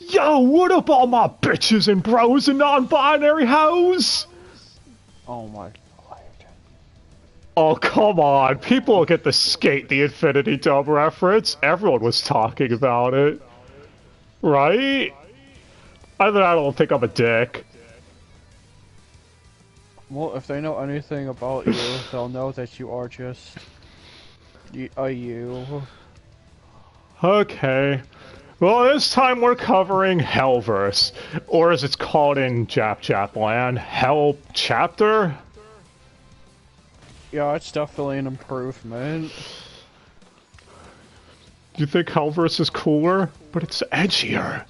Yo, what up all my bitches and bros and non-binary hoes? Oh my god. Oh, come on. People get the Skate the Infinity Dub reference. Everyone was talking about it. Right? I don't think I'm a dick. Well, if they know anything about you, they'll know that you are just... you. Okay. Well, this time we're covering Hellverse. Or as it's called in Jap land, Hell Chapter? Yeah, it's definitely an improvement. You think Hellverse is cooler? But it's edgier.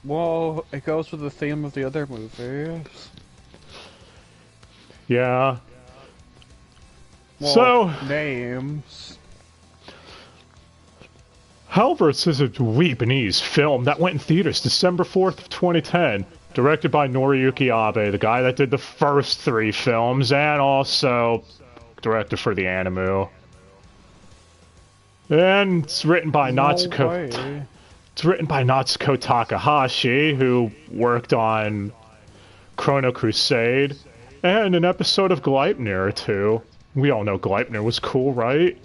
Well, it goes with the theme of the other movies. Yeah. Well, so... names. Hellverse is a Japanese film that went in theaters December 4th of 2010. Directed by Noriyuki Abe, the guy that did the first 3 films, and also director for the anime. And it's written by Natsuko. It's written by Natsuko Takahashi, who worked on Chrono Crusade and an episode of Gleipnir too. We all know Gleipnir was cool, right?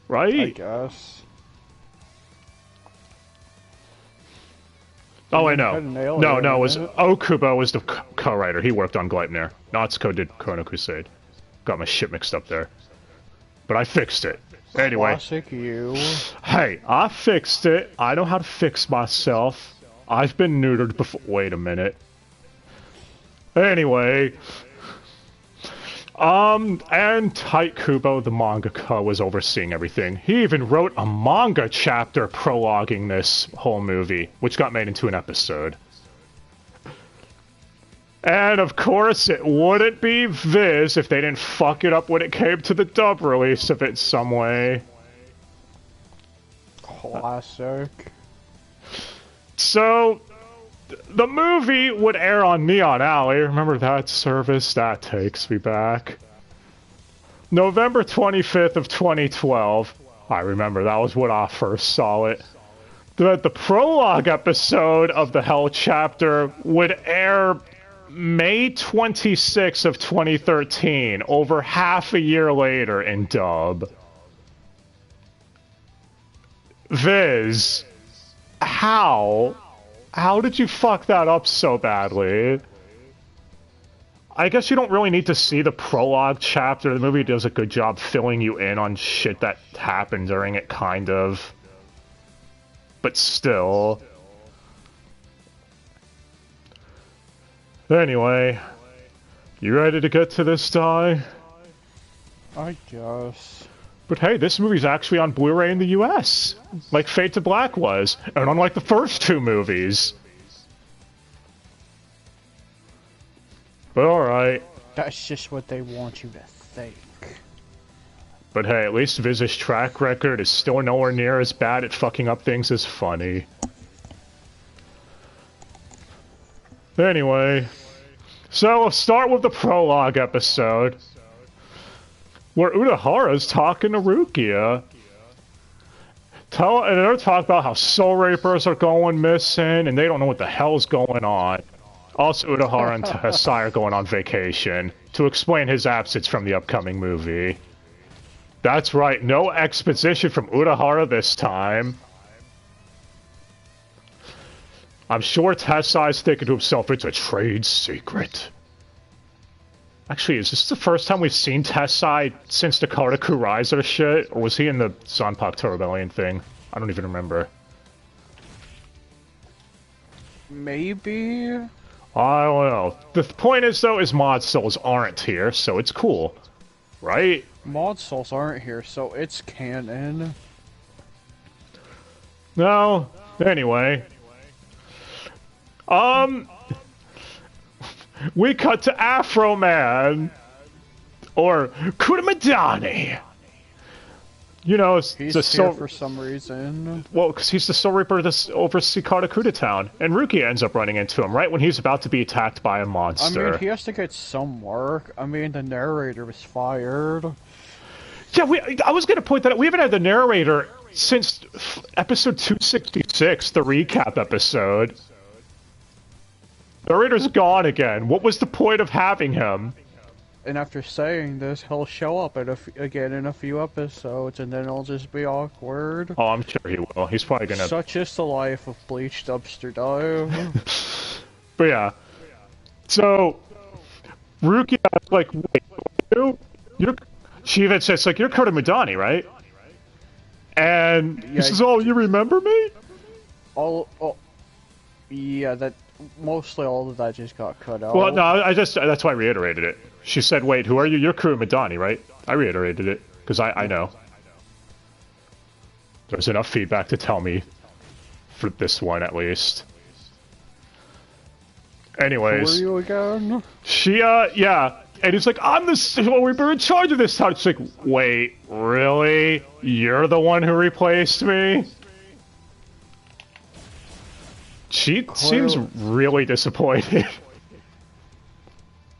Right? I guess. Oh wait, no, it was Okubo was the co-writer. He worked on Gleipnir. Natsuko did Chrono Crusade. Got my shit mixed up there, but I fixed it. Anyway, classic you. Hey, I fixed it. I know how to fix myself. I've been neutered before. Wait a minute. Anyway, and Tite Kubo, the mangaka, was overseeing everything. He even wrote a manga chapter prologuing this whole movie, which got made into an episode. And of course, it wouldn't be Viz if they didn't fuck it up when it came to the dub release of it some way. Classic. So, the movie would air on Neon Alley. Remember that service? That takes me back. November 25th of 2012. I remember, that was when I first saw it. The prologue episode of the Hell Chapter would air May 26th of 2013, over half a year later in dub. Viz, how did you fuck that up so badly? I guess you don't really need to see the prologue chapter. The movie does a good job filling you in on shit that happened during it, kind of. But still. Anyway, you ready to get to this, Die? I guess. But hey, this movie's actually on Blu-ray in the US, like Fade to Black was, and unlike the first 2 movies. But alright. That's just what they want you to think. But hey, at least Viz's track record is still nowhere near as bad at fucking up things as funny. Anyway, so let's start with the prologue episode, where Urahara's talking to Rukia. And they're talking about how Soul Reapers are going missing, and they don't know what the hell's going on. Also, Urahara and Tessai are going on vacation to explain his absence from the upcoming movie. That's right, no exposition from Urahara this time. I'm sure Tessai's thinking to himself, it's a trade secret. Actually, is this the first time we've seen Tessai since the Kartaku Riser shit? Or was he in the Zanpakuto Rebellion thing? I don't even remember. Maybe? I don't know. The point is, though, is Mod Souls aren't here, so it's cool. Right? Mod Souls aren't here, so it's canon. No. Anyway. We cut to Afro Man. Or Kurumadani. You know, he's here for some reason. Well, because he's the Soul Reaper that's oversees Kartakuta Town, and Rukia ends up running into him right when he's about to be attacked by a monster. I mean, he has to get some work. I mean, the narrator was fired. Yeah, I was going to point that out. We haven't had the narrator since episode 266, the recap episode. The narrator's gone again. What was the point of having him? And after saying this, he'll show up again in a few episodes, and then it'll just be awkward. Oh, I'm sure he will. He's probably gonna... Such is the life of Bleach Dubster dive. But yeah. So, Rukia, like, wait, you're... She even says, like, you're Kota Midani, right? And he says, oh, you remember me? Yeah, that... Mostly all of that just got cut out. Well, no, that's why I reiterated it. She said, wait, who are you? You're Kota Midani, right? I reiterated it, because I know. There's enough feedback to tell me, for this one at least. Anyways. Who are you again? She, yeah. And he's like, we were in charge of this town. She's like, wait, really? You're the one who replaced me? She seems really disappointed.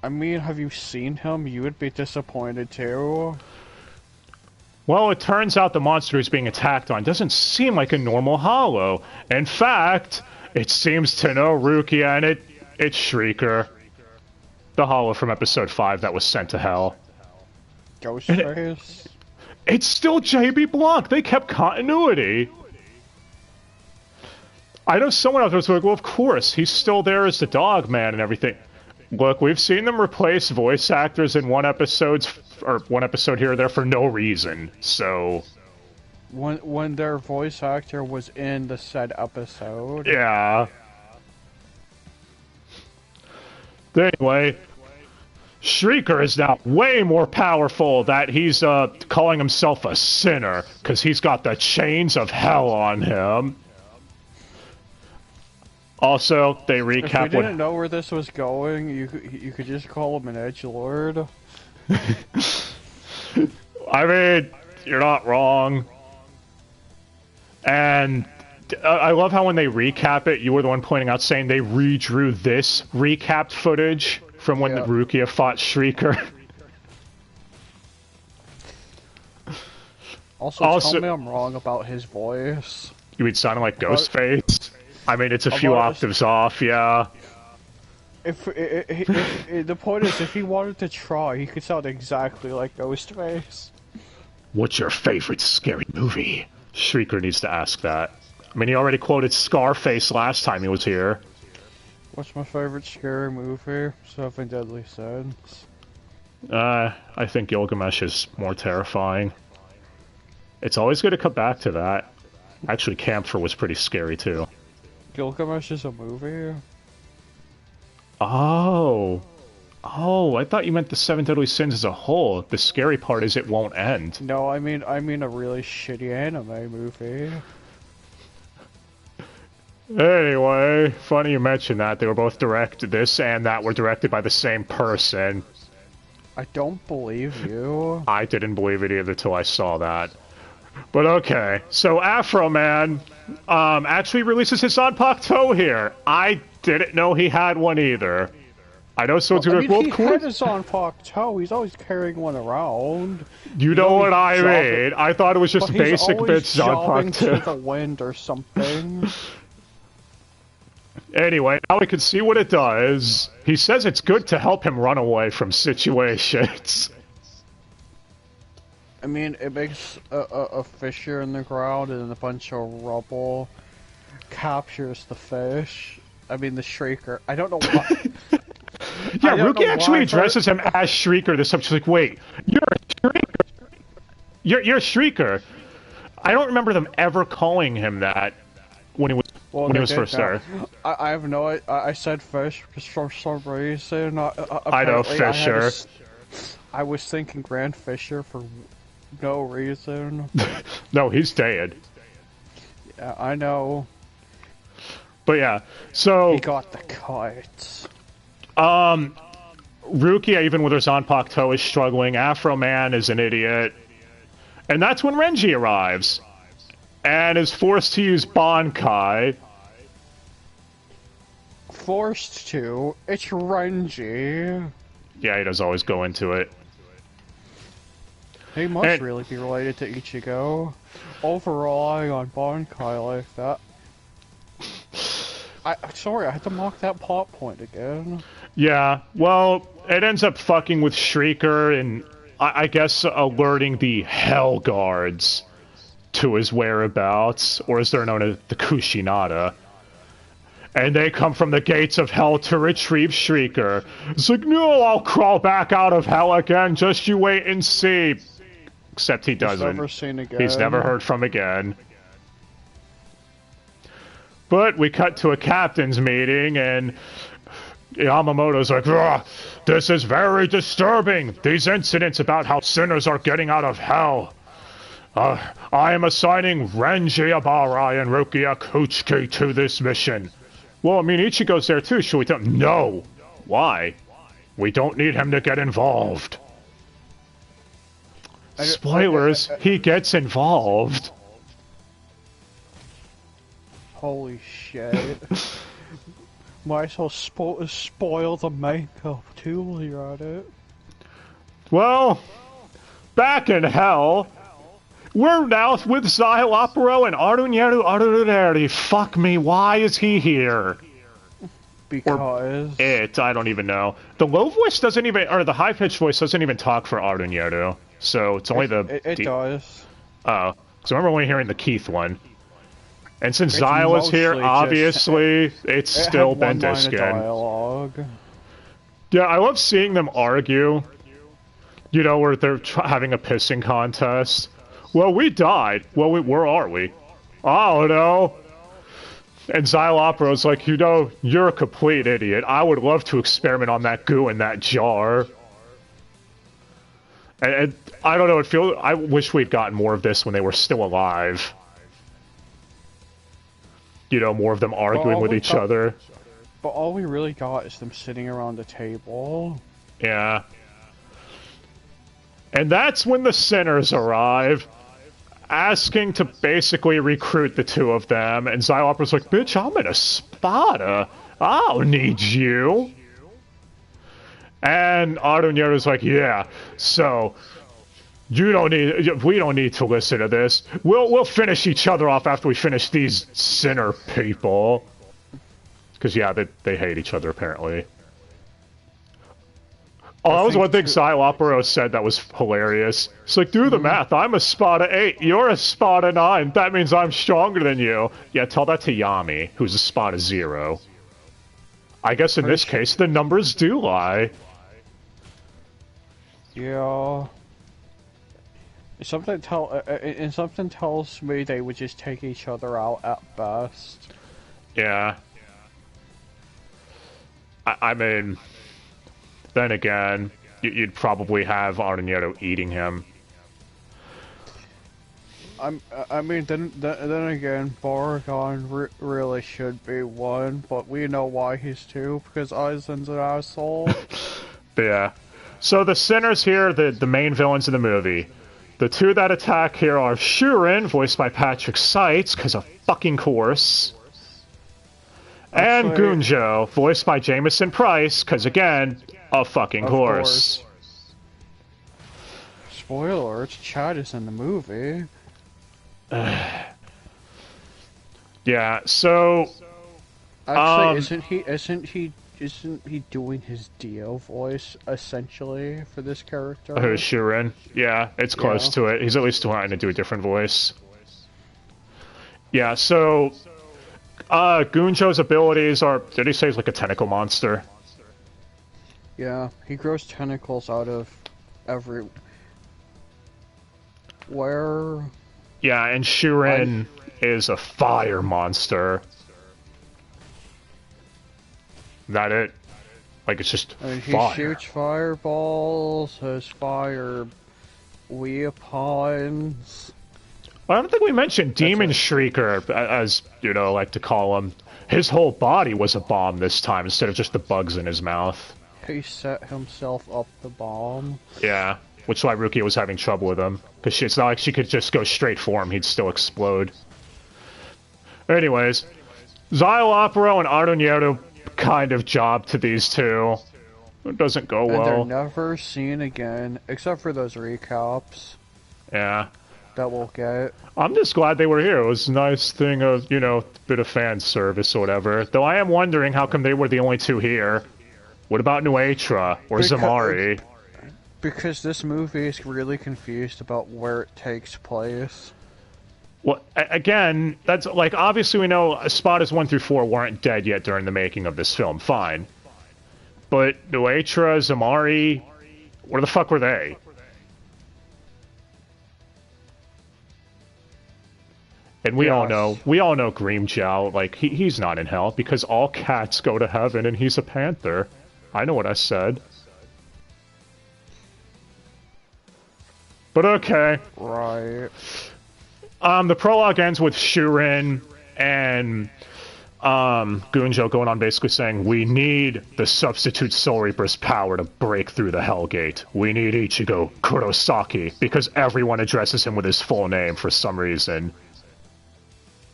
I mean, have you seen him? You would be disappointed too. Well, it turns out the monster he's being attacked on doesn't seem like a normal hollow. In fact, it seems to know Rukia, and it's Shrieker. The hollow from episode 5 that was sent to hell. Ghostface? It's still JB Blanc. They kept continuity. I know someone out there was like, well, of course, he's still there as the dog man and everything. Look, we've seen them replace voice actors in one episode here or there for no reason, so... When their voice actor was in the said episode. Yeah. Anyway, Shrieker is now way more powerful that he's calling himself a sinner, because he's got the chains of hell on him. Also, they recap. If we didn't know where this was going, you could just call him an edgelord. I mean, you're not wrong. And I love how when they recap it, you were the one pointing out saying they redrew this recapped footage from when the Rukia fought Shrieker. Also, tell me I'm wrong about his voice. You would sound like Ghostface? I mean, it's a few octaves off, yeah. If the point is, if he wanted to try, he could sound exactly like Ghostface. What's your favorite scary movie? Shrieker needs to ask that. I mean, he already quoted Scarface last time he was here. What's my favorite scary movie? Seven Deadly Sins. I think Gilgamesh is more terrifying. It's always good to come back to that. Actually, Camphor was pretty scary, too. Gilgamesh is a movie? Oh, I thought you meant the Seven Deadly Sins as a whole. The scary part is it won't end. No, I mean a really shitty anime movie. Anyway, funny you mentioned that. They were both this and that were directed by the same person. I don't believe you. I didn't believe it either till I saw that. But okay, so Afro Man actually releases his Zanpakuto here. I didn't know he had one either. I know someone's gonna he had his Zanpakuto. He's always carrying one around. You know what I mean? I thought it was just basic bits Zanpakuto. To the wind or something. Anyway, now we can see what it does. He says it's good to help him run away from situations. I mean, it makes a fissure in the ground and then a bunch of rubble captures the fish. I mean, the Shrieker. I don't know why. Yeah, Ruki actually addresses him as Shrieker this time. She's like, wait, you're a Shrieker. You're a Shrieker. I don't remember them ever calling him that when he was first there. I have no. I said fish because for some reason. I know Fisher. I was thinking Grand Fisher for no reason. No, he's dead. Yeah, I know. But yeah, so he got the cut. Rukia, even with her Zanpakuto, is struggling. Afro Man is an idiot. And that's when Renji arrives. And is forced to use Bankai. Forced to? It's Renji. Yeah, he does always go into it. He must really be related to Ichigo. Overrelying on Bankai like that. Sorry, I had to mark that plot point again. Yeah, well, it ends up fucking with Shrieker and I guess alerting the Hell Guards to his whereabouts, or as they're known as the Kushinada. And they come from the gates of hell to retrieve Shrieker. It's like, no, I'll crawl back out of hell again, just you wait and see. Except he doesn't. He's never seen again. He's never heard from again. But we cut to a captain's meeting, and Yamamoto's like, ugh, this is very disturbing. These incidents about how sinners are getting out of hell. I am assigning Renji Abarai and Rukia Kuchiki to this mission. Well, I mean, Ichigo's there too. Should we tell him? No. Why? We don't need him to get involved. Spoilers, he gets involved. Holy shit. Might as well spoil the makeup too while you're at it. Well, back in hell, we're now with Xylopero and Arunyeru. Fuck me, why is he here? Because... Or it, I don't even know. The low voice doesn't even, or the high-pitched voice doesn't even talk for Arunyeru. So it's only It does. Oh. So I remember only hearing the Keith one. And since Xyle is here, obviously, it's still Bendiskin. Yeah, I love seeing them argue. You know, where they're having a pissing contest. Well, we died. Well, where are we? I don't know. And Xylopero's like, you know, you're a complete idiot. I would love to experiment on that goo in that jar. And I don't know, I wish we'd gotten more of this when they were still alive. You know, more of them arguing with each other. But all we really got is them sitting around the table. Yeah. And that's when the sinners arrive, asking to basically recruit the two of them, and Xylopero's like, bitch, I'm in a Spada. I don't need you. And Arunyeru's like, yeah, so we don't need to listen to this. We'll finish each other off after we finish these sinner people. Because, yeah, they hate each other, apparently. Oh, that was one thing Xylopero said that was hilarious. It's like, do the math. I'm a Spada 8. You're a Spada 9. That means I'm stronger than you. Yeah, tell that to Yami, who's a Spada 0. I guess in this case, the numbers do lie. Yeah. Something tells me they would just take each other out at best. Yeah. I mean, then again, you'd probably have Arunyeru eating him. I mean, then again, Baragon really should be 1, but we know why he's 2, because Aizen's an asshole. Yeah. So the sinners here, the main villains of the movie. The two that attack here are Shuren, voiced by Patrick Seitz, because of fucking course. And Gunjo, voiced by Jameson Price, because again, of fucking course. Spoiler, Chad is in the movie. Yeah, so... Actually, isn't he doing his Dio voice, essentially, for this character? Who's Shuren? Yeah, it's close to it. He's at least trying to do a different voice. Yeah, so... Gunjo's abilities are... Did he say he's like a tentacle monster? Yeah, he grows tentacles out of every... Where... Yeah, and Shuren is a fire monster. That it? Like, it's just fire. He shoots fireballs, has fire weapons. I don't think we mentioned Demon Shrieker, as, you know, like to call him. His whole body was a bomb this time, instead of just the bugs in his mouth. He set himself up the bomb. Yeah, which is why Rukia was having trouble with him. Because it's not like she could just go straight for him, he'd still explode. Anyways, Xylopero and Arunyeru kind of job to these two. It doesn't go well. And they're never seen again, except for those recaps. Yeah. that we'll get. I'm just glad they were here. It was a nice thing of, you know, bit of fan service or whatever. Though I am wondering how come they were the only two here. What about Nuetra or Zamari? Because this movie is really confused about where it takes place. Well, again, that's like, obviously we know Espadas 1 through 4 weren't dead yet during the making of this film, fine. But Nuetra, Zamari, where the fuck were they? And we all know Grimmjow, like, he's not in hell because all cats go to heaven and he's a panther. I know what I said. But okay. Right. The prologue ends with Shurin and Gunjo going on basically saying, we need the substitute Soul Reaper's power to break through the Hellgate. We need Ichigo Kurosaki, because everyone addresses him with his full name for some reason.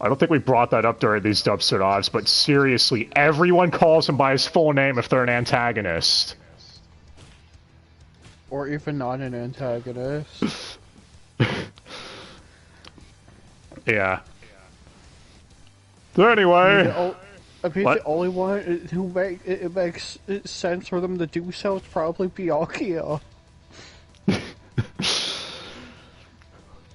I don't think we brought that up during these Dubster lives, but seriously, everyone calls him by his full name if they're an antagonist. Or even not an antagonist. Yeah. So anyway... The only one who it makes sense for them to do so is probably Byakuya.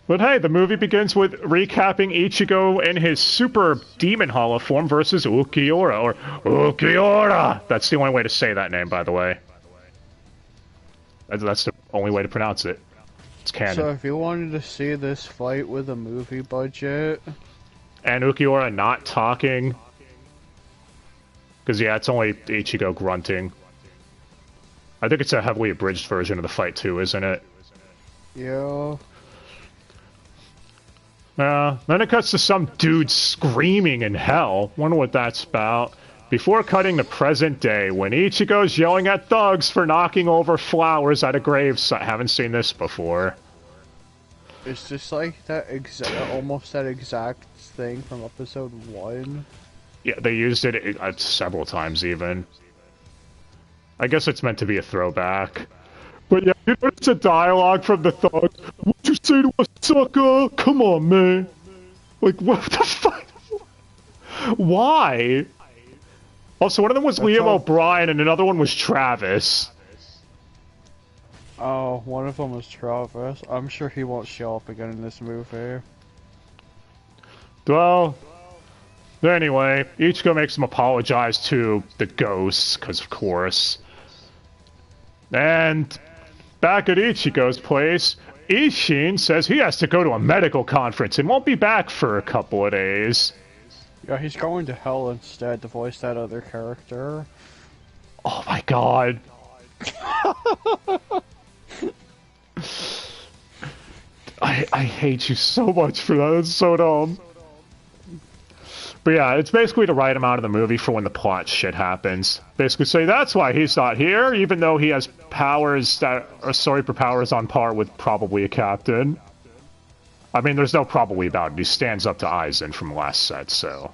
But hey, the movie begins with recapping Ichigo in his super demon hollow form versus Ukiura, or Ukiura! That's the only way to say that name, by the way. That's the only way to pronounce it. It's canon. So if you wanted to see this fight with a movie budget... And Ukiura not talking... Because, yeah, it's only Ichigo grunting. I think it's a heavily abridged version of the fight, too, isn't it? Yeah... Then it cuts to some dude screaming in hell. Wonder what that's about. Before cutting to present day, when Ichigo's yelling at thugs for knocking over flowers at a gravesite. Haven't seen this before. It's just like that almost that exact thing from episode 1. Yeah, they used it several times even. I guess it's meant to be a throwback. But yeah, you notice a dialogue from the thugs. What'd you say to us, sucker? Come on, man. Like, what the fuck? Why? Also, one of them was Liam O'Brien and another one was Travis. Oh, one of them was Travis. I'm sure he won't show up again in this movie. Well, anyway, Ichigo makes him apologize to the ghosts, because of course. And back at Ichigo's place, Ishin says he has to go to a medical conference and won't be back for a couple of days. Yeah, he's going to hell instead to voice that other character. Oh my god. I hate you so much for that. It's so dumb. But yeah, it's basically to write him out of the movie for when the plot shit happens. Basically say that's why he's not here, even though he has powers that are powers on par with probably a captain. I mean, there's no probably about it. He stands up to Aizen from last set, so...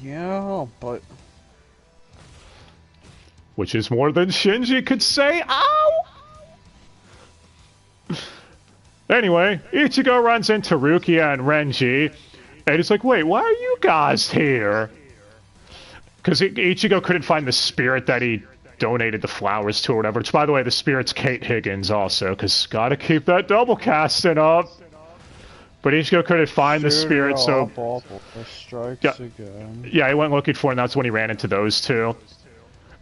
Yeah, but... Which is more than Shinji could say. Ow! Anyway, Ichigo runs into Rukia and Renji, and he's like, wait, why are you guys here? Because Ichigo couldn't find the spirit that he donated the flowers to or whatever. Which, by the way, the spirit's Kate Higgins also, because gotta keep that double casting up. But Ichigo couldn't find the spirit, so... Yeah, he went looking for it, and that's when he ran into those two.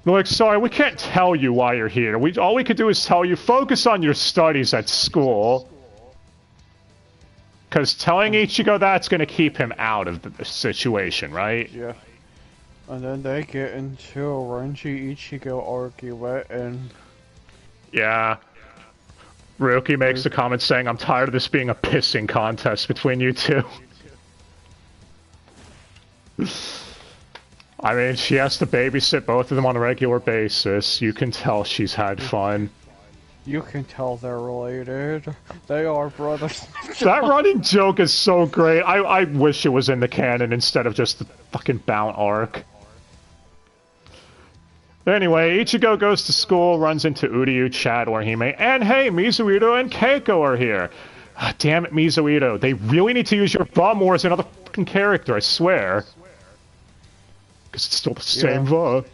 They're like, sorry, we can't tell you why you're here. All we could do is tell you, focus on your studies at school. Because telling Ichigo that's going to keep him out of the situation, right? Yeah. And then they get into a Renji Ichigo argument, and... Yeah. Ryoki makes the comment saying, I'm tired of this being a pissing contest between you two. I mean, she has to babysit both of them on a regular basis. You can tell she's had fun. You can tell they're related. They are brothers. That running joke is so great. I wish it was in the canon instead of just the fucking Bount arc. Anyway, Ichigo goes to school, runs into Uryu, Chad, Orihime, and hey, Mizuito and Keiko are here. Ah, damn it, Mizuito. They really need to use your Va more as another fucking character, I swear. Because it's still the same Va.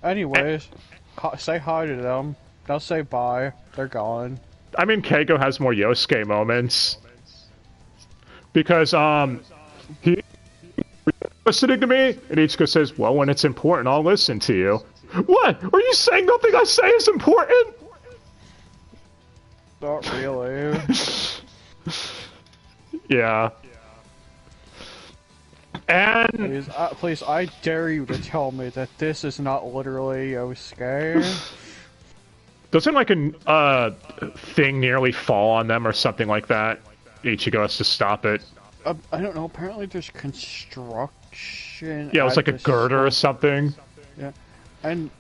Anyways, say hi to them. They'll say bye. They're gone. I mean, Keiko has more Yosuke moments. Because, he listening to me? And Ichigo says, well, when it's important, I'll listen to you. What? Are you saying nothing I say is important? Not really. Yeah. And... Please, I dare you to tell me that this is not literally Yosuke. Doesn't, like, a thing nearly fall on them or something like that? Ichigo has to stop it. I don't know, apparently there's construction... Yeah, it was like a girder or something. Yeah. And,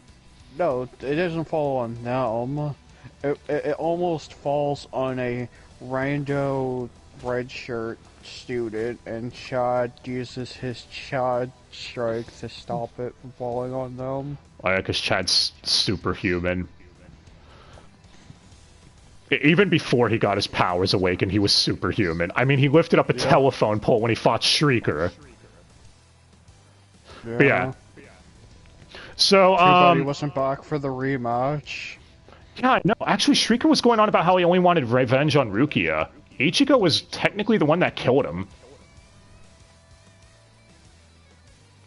no, it doesn't fall on them. It almost falls on a rando red shirt student, and Chad uses his Chad strike to stop it from falling on them. Oh yeah, because Chad's superhuman. Even before he got his powers awakened, he was superhuman. I mean, he lifted up a telephone pole when he fought Shrieker. Yeah. But yeah. So, Too bad he wasn't back for the rematch. Yeah, I know. Actually, Shrieker was going on about how he only wanted revenge on Rukia. Ichigo was technically the one that killed him.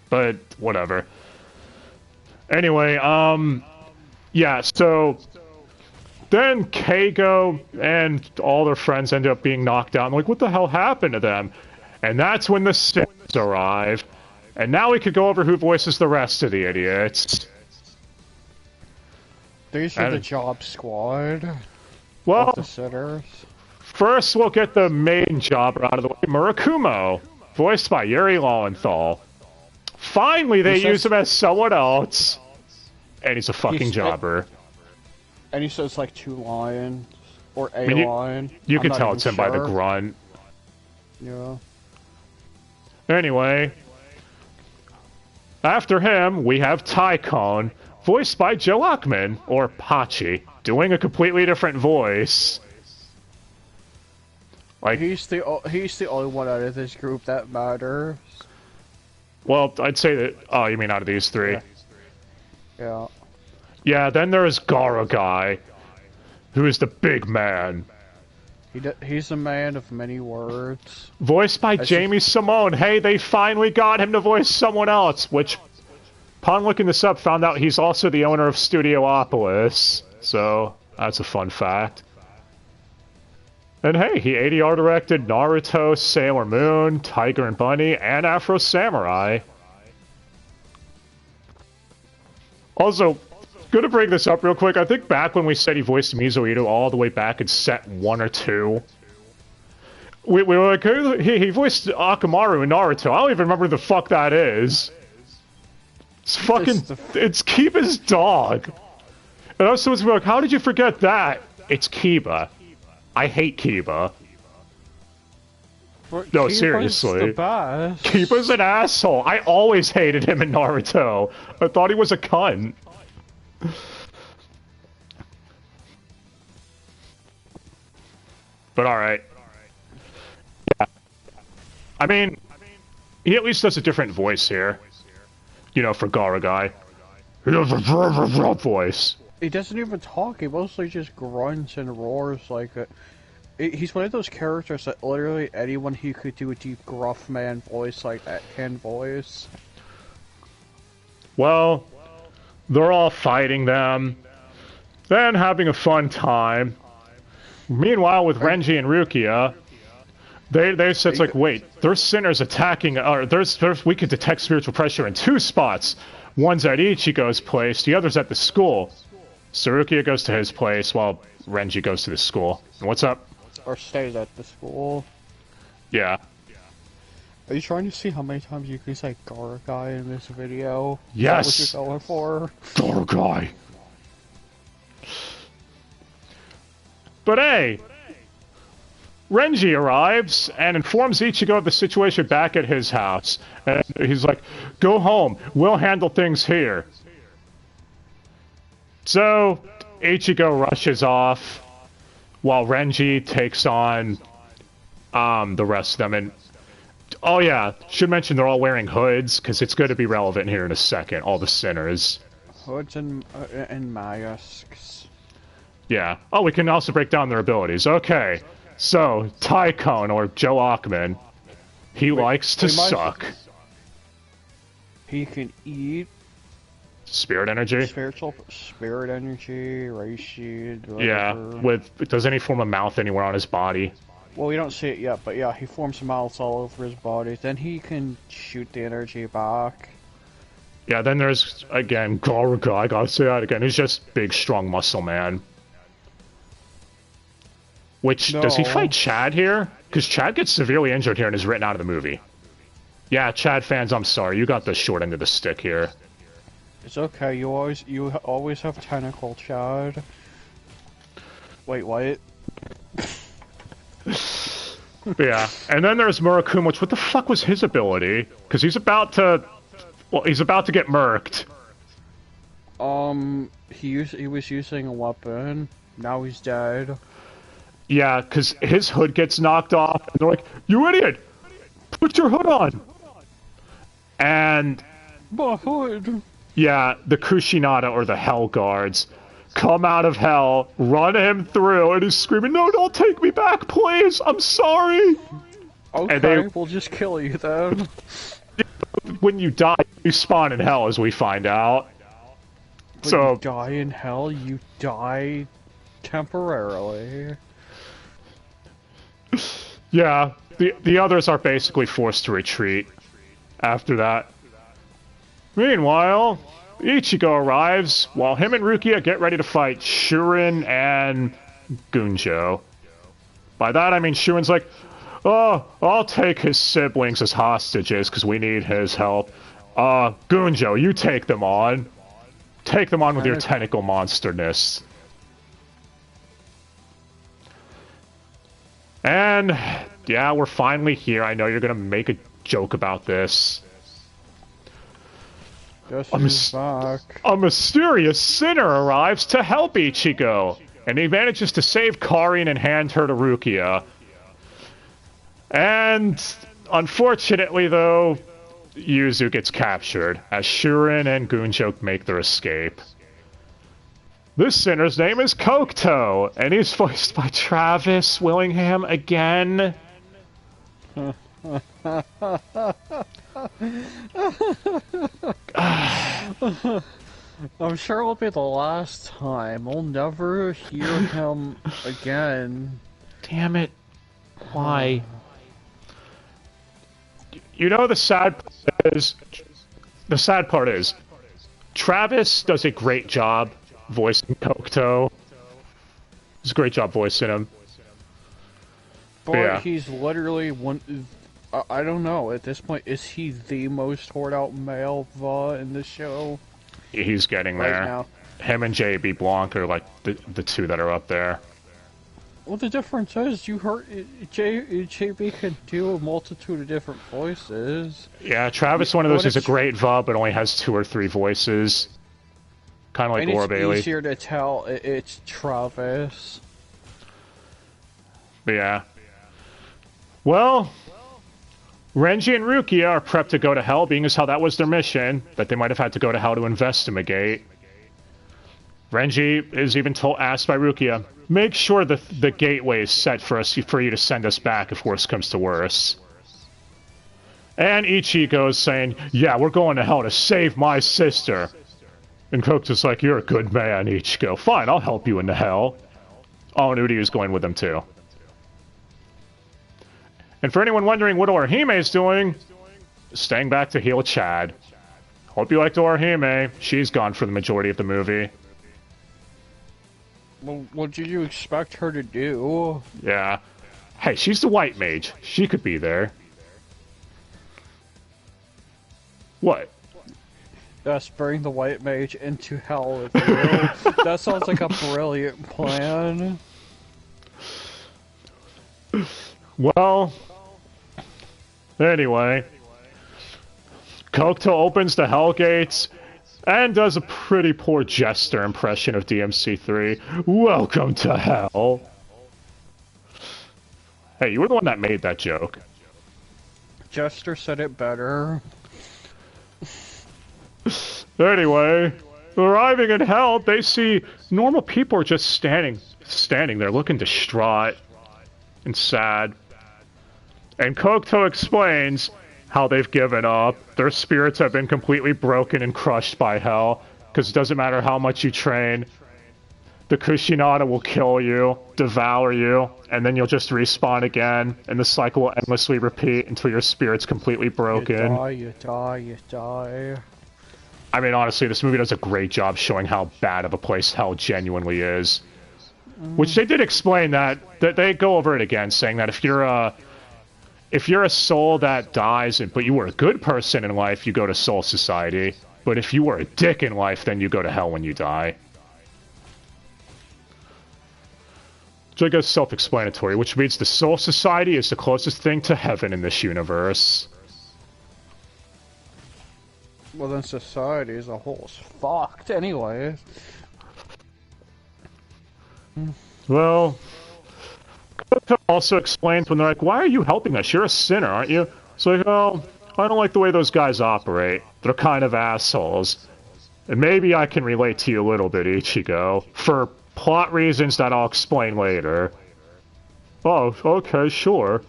But, whatever. Anyway, yeah, so... Then Keigo and all their friends ended up being knocked out. I'm like, what the hell happened to them? And that's when the Sims arrive. And now we could go over who voices the rest of the idiots. These are the job squad. Well, the sitters. First we'll get the main jobber out of the way, Murakumo, voiced by Yuri Lowenthal. Finally, they use him as someone else. And he's a fucking jobber. And he says like 2 lines, or a line. You can tell it's him by the grunt. Yeah. Anyway, after him, we have Tycone, voiced by Joe Ackman, or Pachi, doing a completely different voice. Like he's the only one out of this group that matters. Well, I'd say that. Oh, you mean out of these 3? Yeah. Yeah, then there's Garu guy, who is the big man. He's a man of many words. Voiced by Jamie Simone. Hey, they finally got him to voice someone else, which, upon looking this up, found out he's also the owner of Studiopolis. So, that's a fun fact. And hey, he ADR directed Naruto, Sailor Moon, Tiger and Bunny, and Afro Samurai. Also, gonna bring this up real quick. I think back when we said he voiced Mizuito all the way back in set 1 or 2, we were like, he voiced Akamaru in Naruto. I don't even remember who the fuck that is. It's fucking, it's Kiba's dog. And I was supposed to be like, how did you forget that? It's Kiba. I hate Kiba. No, seriously. Kiba's an asshole. I always hated him in Naruto. I thought he was a cunt. But alright. Yeah. I mean, he at least does a different voice here. You know, for Garu guy. He has a voice. He doesn't even talk, he mostly just grunts and roars like a... He's one of those characters that literally anyone who could do a deep gruff man voice like that can voice. Well, they're all fighting them, then having a fun time. Meanwhile, with Renji and Rukia, they said, like, wait, there's sinners attacking, or we could detect spiritual pressure in 2 spots. One's at Ichigo's place, the other's at the school. So Rukia goes to his place while Renji goes to the school. And what's up? Or stays at the school. Yeah. Are you trying to see how many times you can say Garu guy in this video? Yes! Is that what you're going for? Garu guy! But hey! Renji arrives and informs Ichigo of the situation back at his house. And he's like, go home, we'll handle things here. So, Ichigo rushes off while Renji takes on the rest of them. And oh yeah, should mention they're all wearing hoods because it's going to be relevant here in a second. All the sinners. Hoods and masks. Yeah. Oh, we can also break down their abilities. Okay. So, Tycone, or Joe Ackman, he likes to suck. He can eat. Spirit energy? Spirit energy, reishi, whatever. Yeah, does any form of mouth anywhere on his body? Well, we don't see it yet, but yeah, he forms mouths all over his body. Then he can shoot the energy back. Yeah, then there's, again, Garu, I gotta say that again. He's just big, strong muscle man. Which, does he fight Chad here? Because Chad gets severely injured here and is written out of the movie. Yeah, Chad fans, I'm sorry. You got the short end of the stick here. It's okay. You always have tentacle Chad. Wait, what? Yeah, and then there's Murakuma, which, what the fuck was his ability? Because he's about to... Well, he's about to get murked. He was using a weapon. Now he's dead. Yeah, because his hood gets knocked off, and they're like, "You idiot! Put your hood on!" And... My hood! Yeah, the Kushinada, or the Hell Guards, come out of hell, run him through, and he's screaming, "No, don't take me back, please! I'm sorry!" Okay, we'll just kill you then. When you die, you spawn in hell, as we find out. When you die in hell, you die temporarily. Yeah, the others are basically forced to retreat after that. Meanwhile, Ichigo arrives while him and Rukia get ready to fight Shurin and Gunjo. By that I mean Shurin's like, "Oh, I'll take his siblings as hostages because we need his help. Gunjo, you take them on. Take them on with your tentacle monsterness." And, yeah, we're finally here. I know you're gonna make a joke about this. A mysterious sinner arrives to help Ichigo, and he manages to save Karin and hand her to Rukia. And, unfortunately, though, Yuzu gets captured, as Shurin and Gunjo make their escape. This sinner's name is Kokto, and he's voiced by Travis Willingham again. I'm sure it'll be the last time. We'll never hear him again. Damn it. Why? You know, the sad part is, Travis does a great job voicing Kokto. It's a great job voicing him. But yeah, he's literally one... I don't know, at this point, is he the most hoard out male in the show? He's getting there. Right now. Him and JB Blanc are like the two that are up there. Well, the difference is, you heard JB can do a multitude of different voices. Yeah, Travis, one of those, is a great but only has 2 or 3 voices. Kind of like Laura Bailey. It's easier to tell it's Travis. But yeah. Well, Renji and Rukia are prepped to go to hell, being as how that was their mission, that they might have had to go to hell to investigate. Renji is even asked by Rukia, "Make sure the gateway is set for you to send us back if worse comes to worse." And Ichigo is saying, "Yeah, we're going to hell to save my sister." And Kokto's like, "You're a good man, Ichigo. Fine, I'll help you into hell." Oh, and Uryu is going with them too. And for anyone wondering what Orihime is doing, staying back to heal Chad. Hope you liked Orihime. She's gone for the majority of the movie. Well, what did you expect her to do? Yeah. Hey, she's the white mage. She could be there. What? Yes, bring the white mage into hell with you. That sounds like a brilliant plan. Well, anyway, Kokto opens the hell gates, And does a pretty poor jester impression of DMC3. Welcome to hell. Hey, you were the one that made that joke. Jester said it better. Anyway, arriving in hell, they see normal people are just standing there looking distraught and sad. And Kokto explains how they've given up. Their spirits have been completely broken and crushed by hell, because it doesn't matter how much you train. The Kushinada will kill you, devour you, and then you'll just respawn again, and the cycle will endlessly repeat until your spirit's completely broken. You die. I mean, honestly, this movie does a great job showing how bad of a place hell genuinely is. Which they did explain that they go over it again, saying that if you're a soul that dies, but you were a good person in life, you go to Soul Society. But if you were a dick in life, then you go to hell when you die. Which I guess is self-explanatory, which means the Soul Society is the closest thing to heaven in this universe. Well, then society as a whole is fucked anyway. Well, Kokto also explains when they're like, why are you helping us? You're a sinner, aren't you? It's like, oh, I don't like the way those guys operate. They're kind of assholes. And maybe I can relate to you a little bit, Ichigo, for plot reasons that I'll explain later. Oh, okay, sure.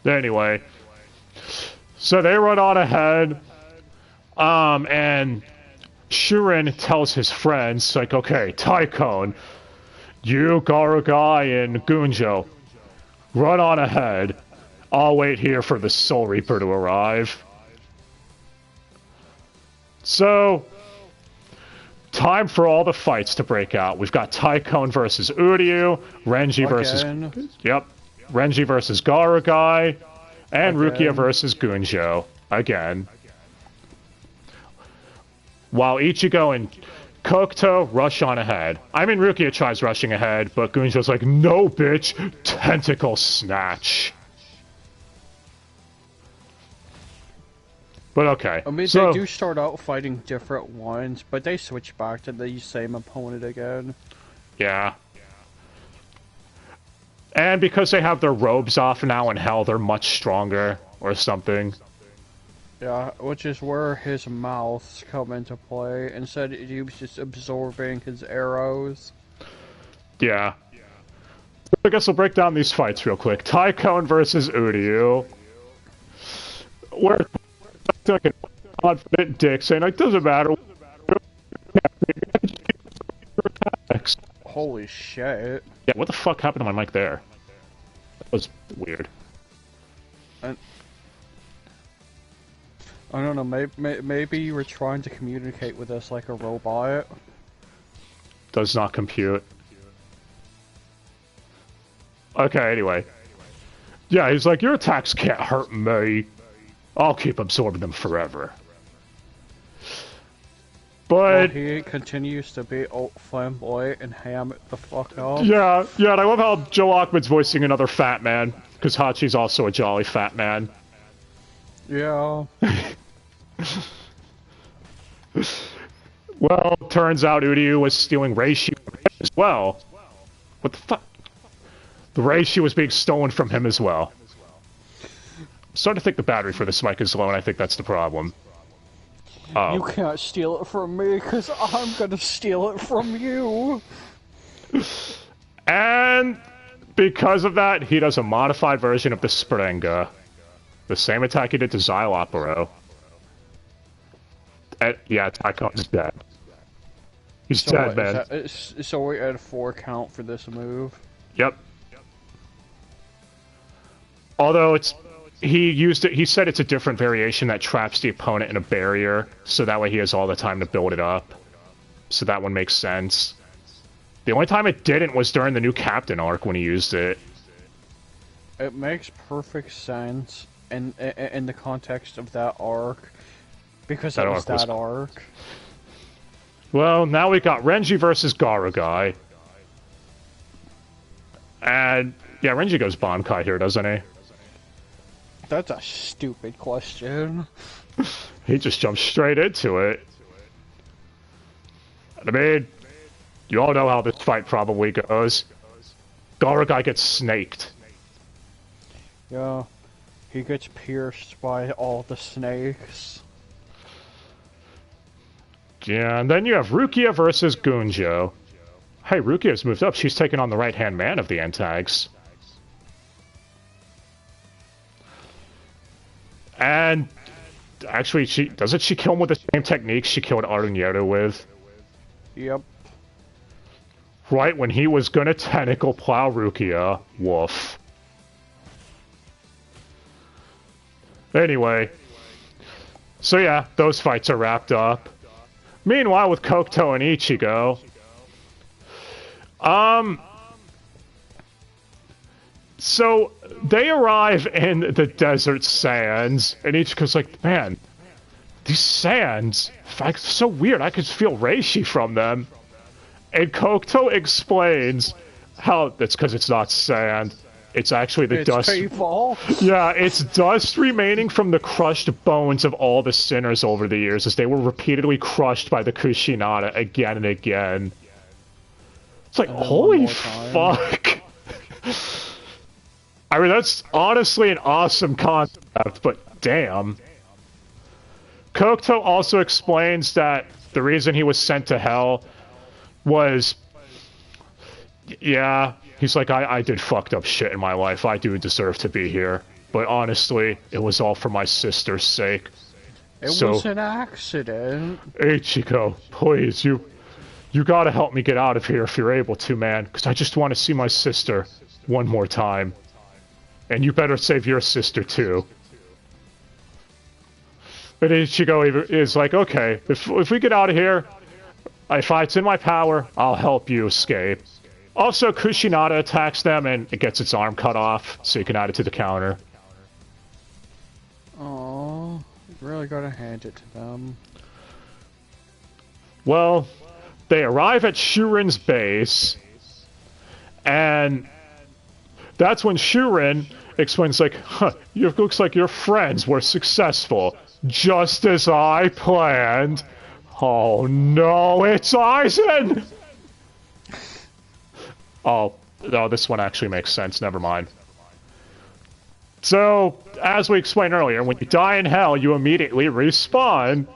Anyway, so they run on ahead, and Shuren tells his friends, like, okay, Tycone, you, Garugai, and Gunjo, run on ahead. I'll wait here for the Soul Reaper to arrive. So, time for all the fights to break out. We've got Tycone versus Uryu, Renji versus... Yep. Renji versus Garugai, and Rukia versus Gunjo. Again. While Ichigo and Kokto rush on ahead. I mean, Rukia tries rushing ahead, but Gunjo's like, no, bitch! Tentacle snatch! But okay. I mean, they do start out fighting different ones, but they switch back to the same opponent again. Yeah. And because they have their robes off now in hell, they're much stronger, or something. Yeah, which is where his mouths come into play. Instead, he was just absorbing his arrows. Yeah. I guess we'll break down these fights real quick. Tycone versus Uryu. Where like a confident dick saying, it doesn't matter. Holy shit. Yeah, what the fuck happened to my mic there? That was weird. I don't know, maybe you were trying to communicate with us like a robot. Does not compute. Okay, anyway. Yeah, he's like, your attacks can't hurt me. I'll keep absorbing them forever. But... well, he continues to be flamboyant and ham it the fuck up. Yeah, and I love how Joe Achman's voicing another fat man, because Hachi's also a jolly fat man. Yeah. Well, turns out Uryu was stealing Reishi as well. What the fuck? The Reishi was being stolen from him as well. I'm starting to think the battery for this mic is low, and I think that's the problem. Oh. You can't steal it from me, because I'm gonna steal it from you! And because of that, he does a modified version of the Sprenga. The same attack he did to Xylopero. Yeah, Tycone's dead. He's dead, man. So we're at a 4 count for this move? Yep. Although it's... he said it's a different variation that traps the opponent in a barrier, so that way he has all the time to build it up. So that one makes sense. The only time it didn't was during the new Captain arc when he used it. It makes perfect sense in the context of that arc, because that was that arc. Well, now we got Renji versus Garugai. And, yeah, Renji goes Bankai here, doesn't he? That's a stupid question. He just jumped straight into it. I mean, you all know how this fight probably goes. Garu guy gets snaked. Yeah, he gets pierced by all the snakes. Yeah, and then you have Rukia versus Gunjo. Hey, Rukia's moved up. She's taken on the right-hand man of the Antags. And actually, doesn't she kill him with the same technique she killed Arunyeru with? Yep. Right when he was gonna tentacle plow Rukia. Woof. Anyway. So yeah, those fights are wrapped up. Meanwhile, with Kokto and Ichigo... So, they arrive in the desert sands, and Ichigo's like, man, these sands, it's so weird, I could feel reishi from them. And Kokto explains how that's because it's not sand, it's actually the dust. People. Yeah, it's dust remaining from the crushed bones of all the sinners over the years, as they were repeatedly crushed by the Kushinada again and again. It's like, holy fuck. I mean, that's honestly an awesome concept, but damn. Kokto also explains that the reason he was sent to hell was... Yeah, he's like, I did fucked up shit in my life. I do deserve to be here. But honestly, it was all for my sister's sake. It was an accident. Ichigo, please, you gotta help me get out of here if you're able to, man. Because I just want to see my sister one more time. And you better save your sister, too. But Ichigo is like, okay, if we get out of here, if it's in my power, I'll help you escape. Also, Kushinada attacks them, and it gets its arm cut off, so you can add it to the counter. Oh, really gotta hand it to them. Well, they arrive at Shuren's base, and... That's when Shuren explains, like, huh, it looks like your friends were successful, just as I planned. Oh no, it's Aizen! Oh, no, this one actually makes sense, never mind. So, as we explained earlier, when you die in hell, you immediately respawn.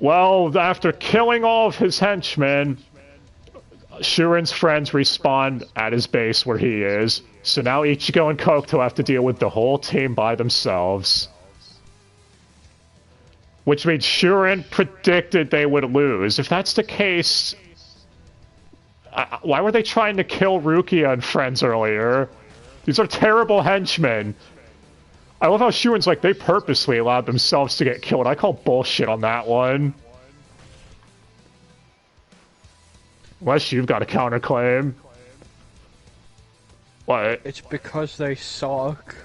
Well, after killing all of his henchmen... Shuren's friends respawn at his base where he is, so now Ichigo and Kokto have to deal with the whole team by themselves. Which means Shuren predicted they would lose. If that's the case, why were they trying to kill Rukia and friends earlier? These are terrible henchmen. I love how Shuren's like, they purposely allowed themselves to get killed. I call bullshit on that one. Unless you've got a counterclaim. What? It's because they suck.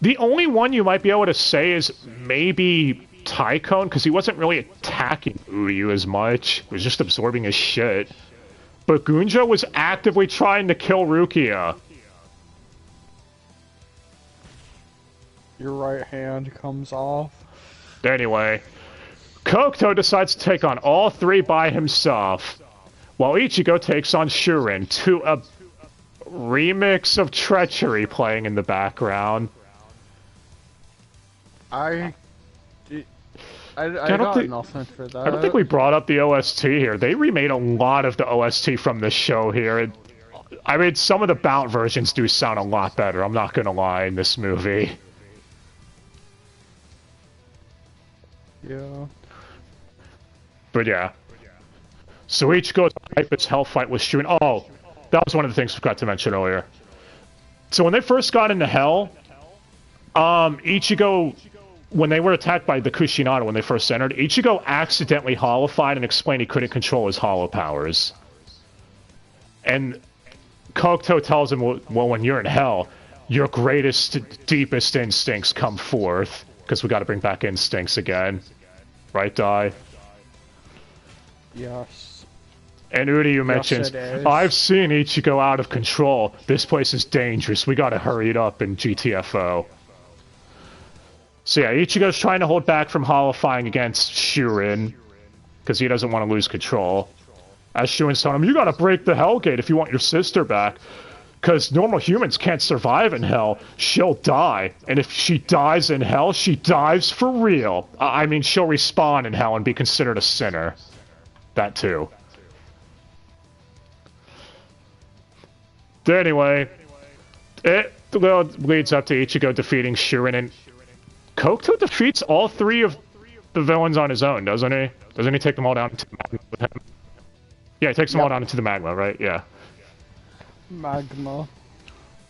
The only one you might be able to say is maybe Tycone, because he wasn't really attacking Uryu as much. He was just absorbing his shit. But Gunjo was actively trying to kill Rukia. Your right hand comes off. Anyway, Kokto decides to take on all three by himself, while Ichigo takes on Shuren to a remix of Treachery playing in the background. I got nothing for that. I don't think we brought up the OST here. They remade a lot of the OST from this show here. I mean, some of the Bout versions do sound a lot better, I'm not gonna lie, in this movie. Yeah. But yeah. So Ichigo hype his hell fight with Shuren. Oh, that was one of the things we forgot to mention earlier. So when they first got into hell, Ichigo, when they were attacked by the Kushinada when they first entered, Ichigo accidentally holified and explained he couldn't control his hollow powers. And Kokto tells him, well, when you're in hell, your greatest, deepest instincts come forth. Because we gotta bring back instincts again. Right, Dai? Yes. And Uryu mentions, I've seen Ichigo out of control. This place is dangerous. We gotta hurry it up in GTFO. So yeah, Ichigo's trying to hold back from holofying against Shurin, because he doesn't want to lose control. As Shurin's telling him, you gotta break the Hellgate if you want your sister back. Because normal humans can't survive in Hell. She'll die. And if she dies in Hell, she dies for real. I mean, she'll respawn in Hell and be considered a sinner. That too. Anyway, it leads up to Ichigo defeating Shurin, and Kokto defeats all three of the villains on his own, doesn't he? Doesn't he take them all down into the magma with him? Yeah, he takes them all down into the magma, right? Yeah. Magma.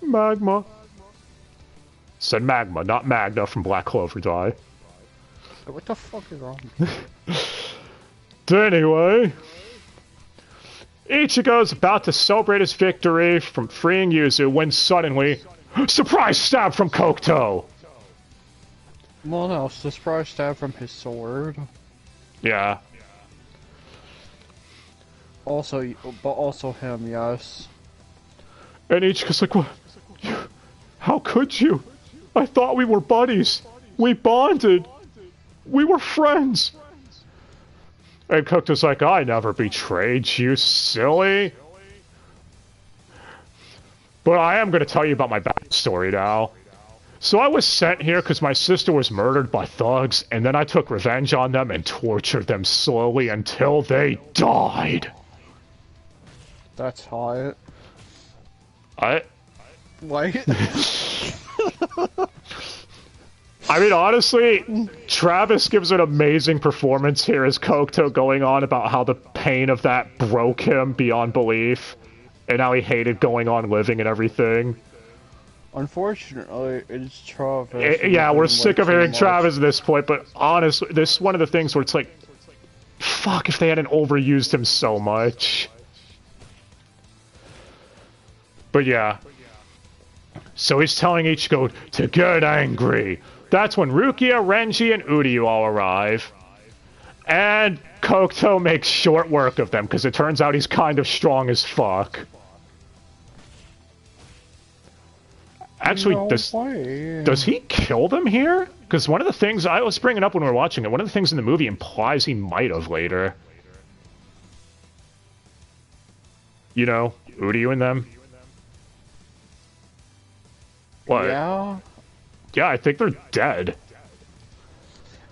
Magma. Said magma, not Magna from Black Clover Die. What the fuck is wrong? Anyway, Ichigo's about to celebrate his victory from freeing Yuzu when suddenly, surprise stab from Kokto! Well, no, it's the surprise stab from his sword. Yeah. Also, but also him, yes. And Ichigo's like, what? How could you? I thought we were buddies. We bonded. We were friends. And Kokto's like, I never betrayed you, silly. But I am going to tell you about my backstory now. So I was sent here because my sister was murdered by thugs, and then I took revenge on them and tortured them slowly until they died. That's hot. Wait. I mean, honestly, Travis gives an amazing performance here as Kokto going on about how the pain of that broke him beyond belief, and how he hated going on living and everything. Unfortunately, it's Travis. Yeah, we're sick of hearing Travis at this point, but honestly, this is one of the things where it's like, fuck if they hadn't overused him so much. But yeah. So he's telling Ichigo to get angry. That's when Rukia, Renji, and Uryu all arrive. And Kokto makes short work of them, because it turns out he's kind of strong as fuck. Actually, does he kill them here? Because one of the things, I was bringing up when we were watching it, one of the things in the movie implies he might have later. You know, Uryu and them. What? Yeah? Yeah, I think they're dead.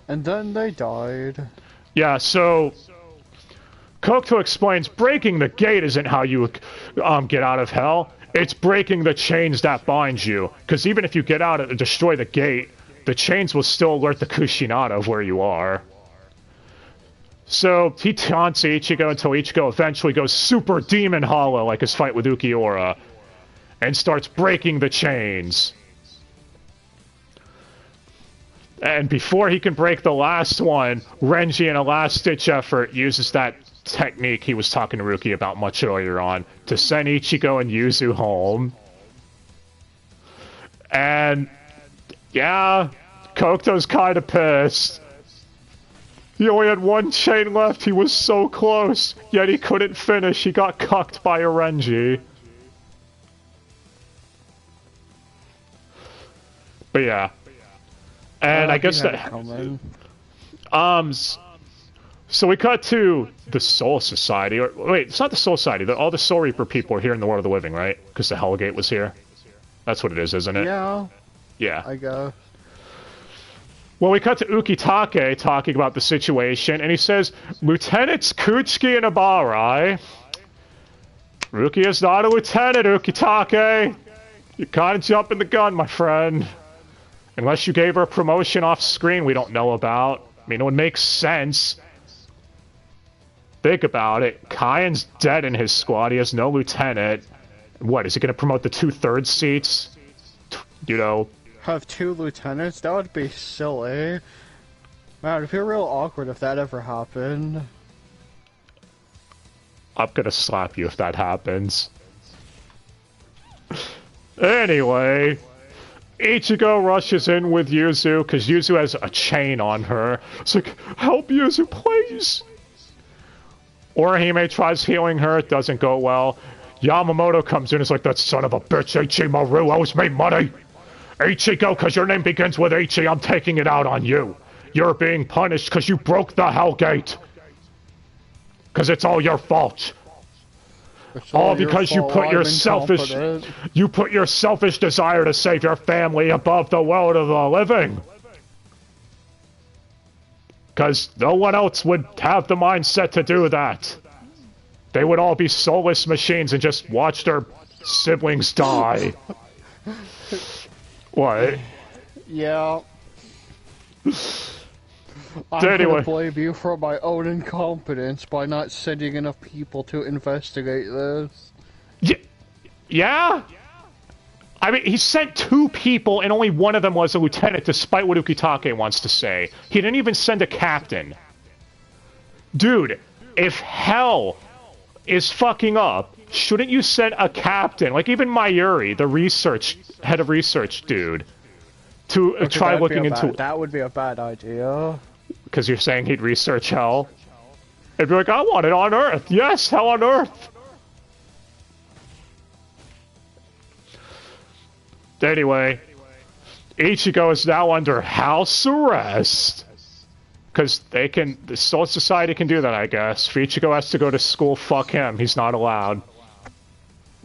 And then they died. Yeah, so Kokto explains breaking the gate isn't how you get out of hell. It's breaking the chains that bind you. Because even if you get out and destroy the gate, the chains will still alert the Kushinada of where you are. So he taunts Ichigo until Ichigo eventually goes super demon hollow like his fight with Ukiura. And starts breaking the chains. And before he can break the last one, Renji, in a last-ditch effort, uses that technique he was talking to Ruki about much earlier on to send Ichigo and Yuzu home. And, yeah, Kokto's kind of pissed. He only had one chain left, he was so close, yet he couldn't finish, he got cucked by a Renji. But yeah. And I guess that... So we cut to the Soul Society, or wait, it's not the Soul Society, all the Soul Reaper people are here in the World of the Living, right? Because the Hellgate was here. That's what it is, isn't it? Yeah. Yeah. I guess. Well, we cut to Ukitake talking about the situation, and he says, Lieutenants Kuchiki and Abarai. Ruki is not a lieutenant, Ukitake. You're kind of jumping the gun, my friend. Unless you gave her a promotion off screen we don't know about. I mean, it would make sense. Think about it. Kyan's dead in his squad. He has no lieutenant. What, is he going to promote the 2/3 seats? You know... Have 2 lieutenants? That would be silly. Man, it'd be real awkward if that ever happened. I'm gonna slap you if that happens. Anyway... Ichigo rushes in with Yuzu, because Yuzu has a chain on her. It's like, help Yuzu, please! Orihime tries healing her, it doesn't go well. Yamamoto comes in, it's like, that son of a bitch, Ichimaru owes me money! Ichigo, because your name begins with Ichi, I'm taking it out on you. You're being punished because you broke the Hell Gate. Because it's all your fault. All because you put your selfish desire to save your family above the world of the living. Because no one else would have the mindset to do that. They would all be soulless machines and just watch their siblings die. What? Yeah. I'm gonna blame you for my own incompetence by not sending enough people to investigate this. Yeah? I mean, he sent 2 people and only one of them was a lieutenant, despite what Ukitake wants to say. He didn't even send a captain. Dude, if hell is fucking up, shouldn't you send a captain? Like even Mayuri, the head of research dude, to try looking into... That would be a bad idea. Because you're saying he'd research hell? He'd be like, I want it on Earth! Yes, hell on Earth! Anyway, Ichigo is now under house arrest. Because the Soul Society can do that, I guess. If Ichigo has to go to school, fuck him. He's not allowed.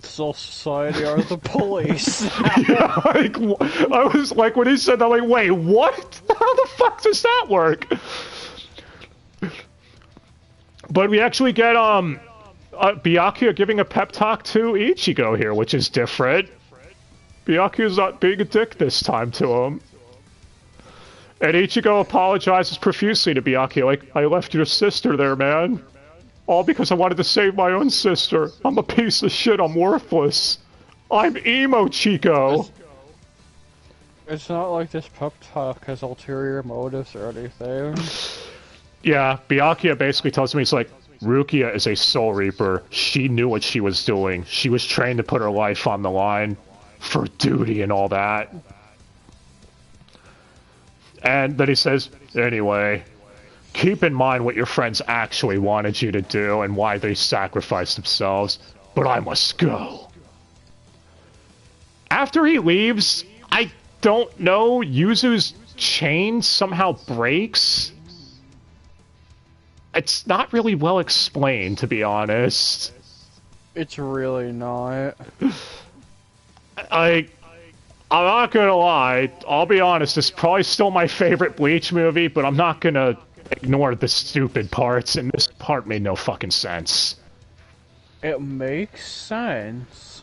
Soul Society are the police. Yeah, I was like, when he said that, I'm like, wait, what? How the fuck does that work? But we actually get, Byakuya giving a pep talk to Ichigo here, which is different. Byakuya's not being a dick this time to him. And Ichigo apologizes profusely to Byakuya, like, I left your sister there, man. All because I wanted to save my own sister. I'm a piece of shit, I'm worthless. I'm emo, Chico. It's not like this pep talk has ulterior motives or anything. Yeah, Byakuya basically tells me, he's like, Rukia is a Soul Reaper. She knew what she was doing. She was trained to put her life on the line for duty and all that. And then he says, anyway, keep in mind what your friends actually wanted you to do and why they sacrificed themselves, but I must go. After he leaves, I don't know, Yuzu's chain somehow breaks. It's not really well explained, to be honest. It's really not. I'm not gonna lie, I'll be honest, it's probably still my favorite Bleach movie, but I'm not gonna ignore the stupid parts, and this part made no fucking sense. It makes sense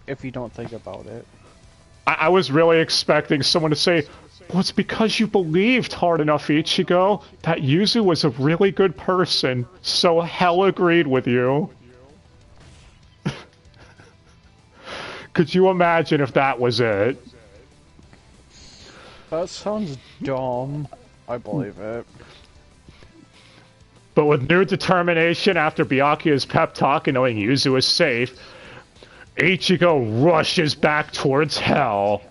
if you don't think about it. I was really expecting someone to say, well, it's because you believed hard enough, Ichigo, that Yuzu was a really good person, so hell agreed with you. Could you imagine if that was it? That sounds dumb. I believe it. But with new determination after Byakuya's pep talk and knowing Yuzu is safe, Ichigo rushes back towards hell.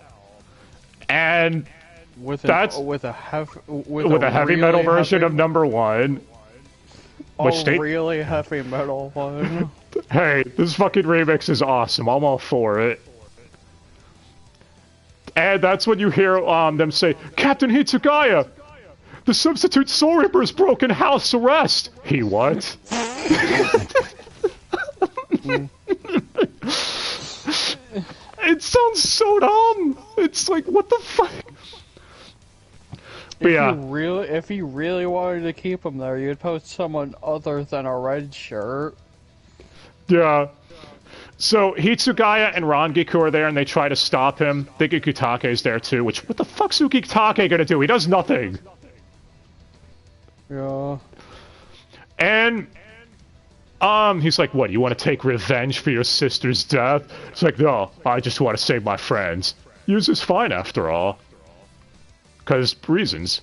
And with a heavy metal version of number 1. Really heavy metal one. Hey, this fucking remix is awesome. I'm all for it. And that's when you hear them say, Captain Hitsugaya! The substitute Soul Reaper is broken house arrest! He what? It sounds so dumb! It's like, what the fuck? But yeah. If you really wanted to keep him there, you'd post someone other than a red shirt. Yeah. So, Hitsugaya and Rangiku are there, and they try to stop him. I think Ukitake is there, too, which, what the fuck's Ukitake gonna do? He does nothing! Yeah. And, he's like, what, you want to take revenge for your sister's death? It's like, no, I just want to save my friends. Yuzu's fine, after all. Because, reasons.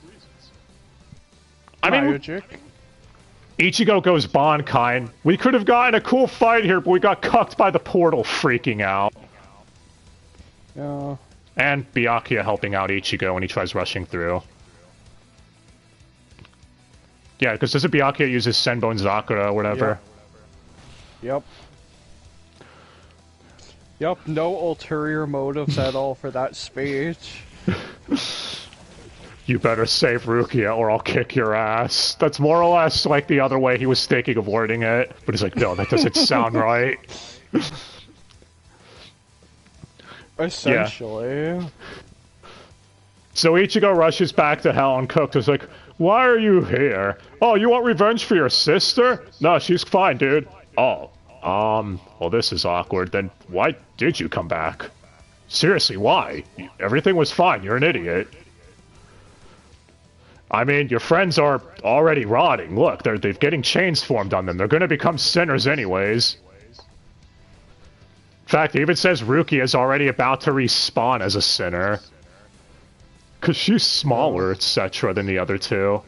I mean, Ichigo goes Bankai. We could have gotten a cool fight here, but we got cucked by the portal freaking out. Yeah. And Byakuya helping out Ichigo when he tries rushing through. Yeah, because doesn't Byakuya use his Senbon Zakura or whatever? Yep. Yup, no ulterior motives at all for that speech. You better save Rukia or I'll kick your ass. That's more or less like the other way he was thinking of wording it. But he's like, no, that doesn't sound right. Essentially. Yeah. So Ichigo rushes back to hell and Kokto's like, why are you here? Oh, you want revenge for your sister? No, she's fine, dude. Oh, well this is awkward. Then why did you come back? Seriously, why? Everything was fine, you're an idiot. I mean, your friends are already rotting. Look, they're getting chains formed on them. They're gonna become sinners anyways. In fact, it even says Rukia is already about to respawn as a sinner. Because she's smaller, etc., than the other two.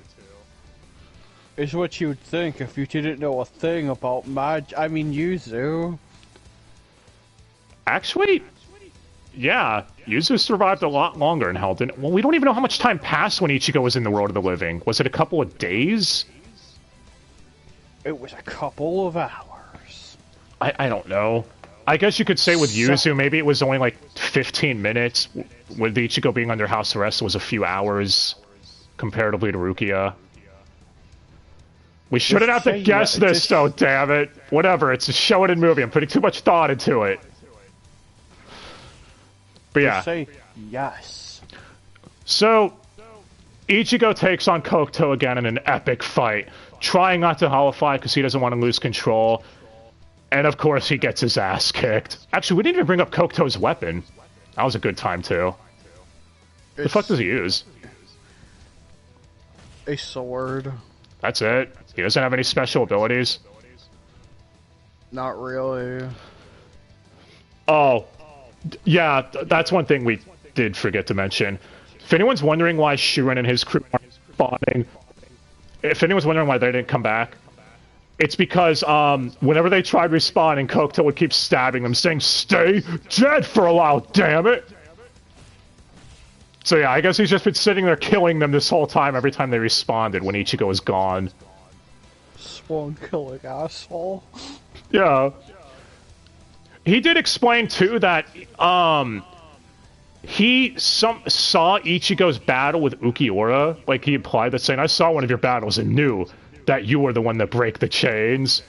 Is what you'd think if you didn't know a thing about Yuzu. Actually, yeah, Yuzu survived a lot longer in hell, didn't... Well, we don't even know how much time passed when Ichigo was in the world of the living. Was it a couple of days? It was a couple of hours. I don't know. I guess you could say with Yuzu, maybe it was only like 15 minutes. With Ichigo being under house arrest, it was a few hours, comparatively to Rukia. We shouldn't have to guess this, though, damn it. Whatever, it's a Shonen movie. I'm putting too much thought into it. But yeah. Just say yes. So, Ichigo takes on Kokto again in an epic fight, trying not to holofy because he doesn't want to lose control. And of course, he gets his ass kicked. Actually, we didn't even bring up Kokto's weapon. That was a good time, too. The fuck does he use? A sword. That's it? He doesn't have any special abilities? Not really. Oh. Yeah, that's one thing we did forget to mention. If anyone's wondering why Shuren and his crew aren't spawning... If anyone's wondering why they didn't come back... It's because, whenever they tried respawning, Kokto would keep stabbing them, saying, stay dead for a while, damn it! So yeah, I guess he's just been sitting there killing them this whole time every time they responded when Ichigo was gone. Spawn killing asshole. Yeah. He did explain, too, that, he saw Ichigo's battle with Ukiura. Like, he implied that saying, I saw one of your battles and knew that you were the one that break the chains.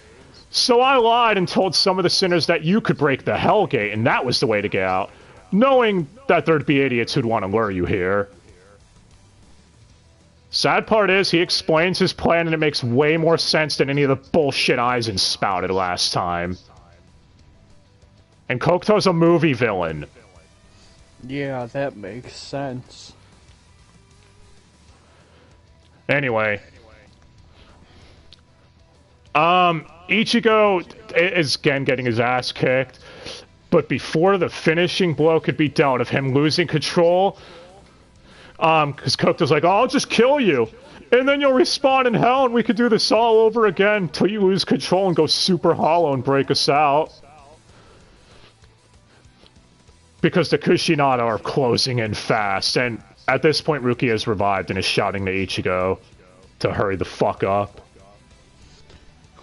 So I lied and told some of the sinners that you could break the Hell Gate, and that was the way to get out, knowing that there'd be idiots who'd want to lure you here. Sad part is, he explains his plan, and it makes way more sense than any of the bullshit Aizen spouted last time. And Kokto's a movie villain. Yeah, that makes sense. Anyway... Ichigo is again getting his ass kicked, but before the finishing blow could be dealt of him losing control, because Kokto's like, oh, I'll just kill you, and then you'll respawn in hell and we could do this all over again until you lose control and go super hollow and break us out. Because the Kushinada are closing in fast, and at this point Rukia is revived and is shouting to Ichigo to hurry the fuck up.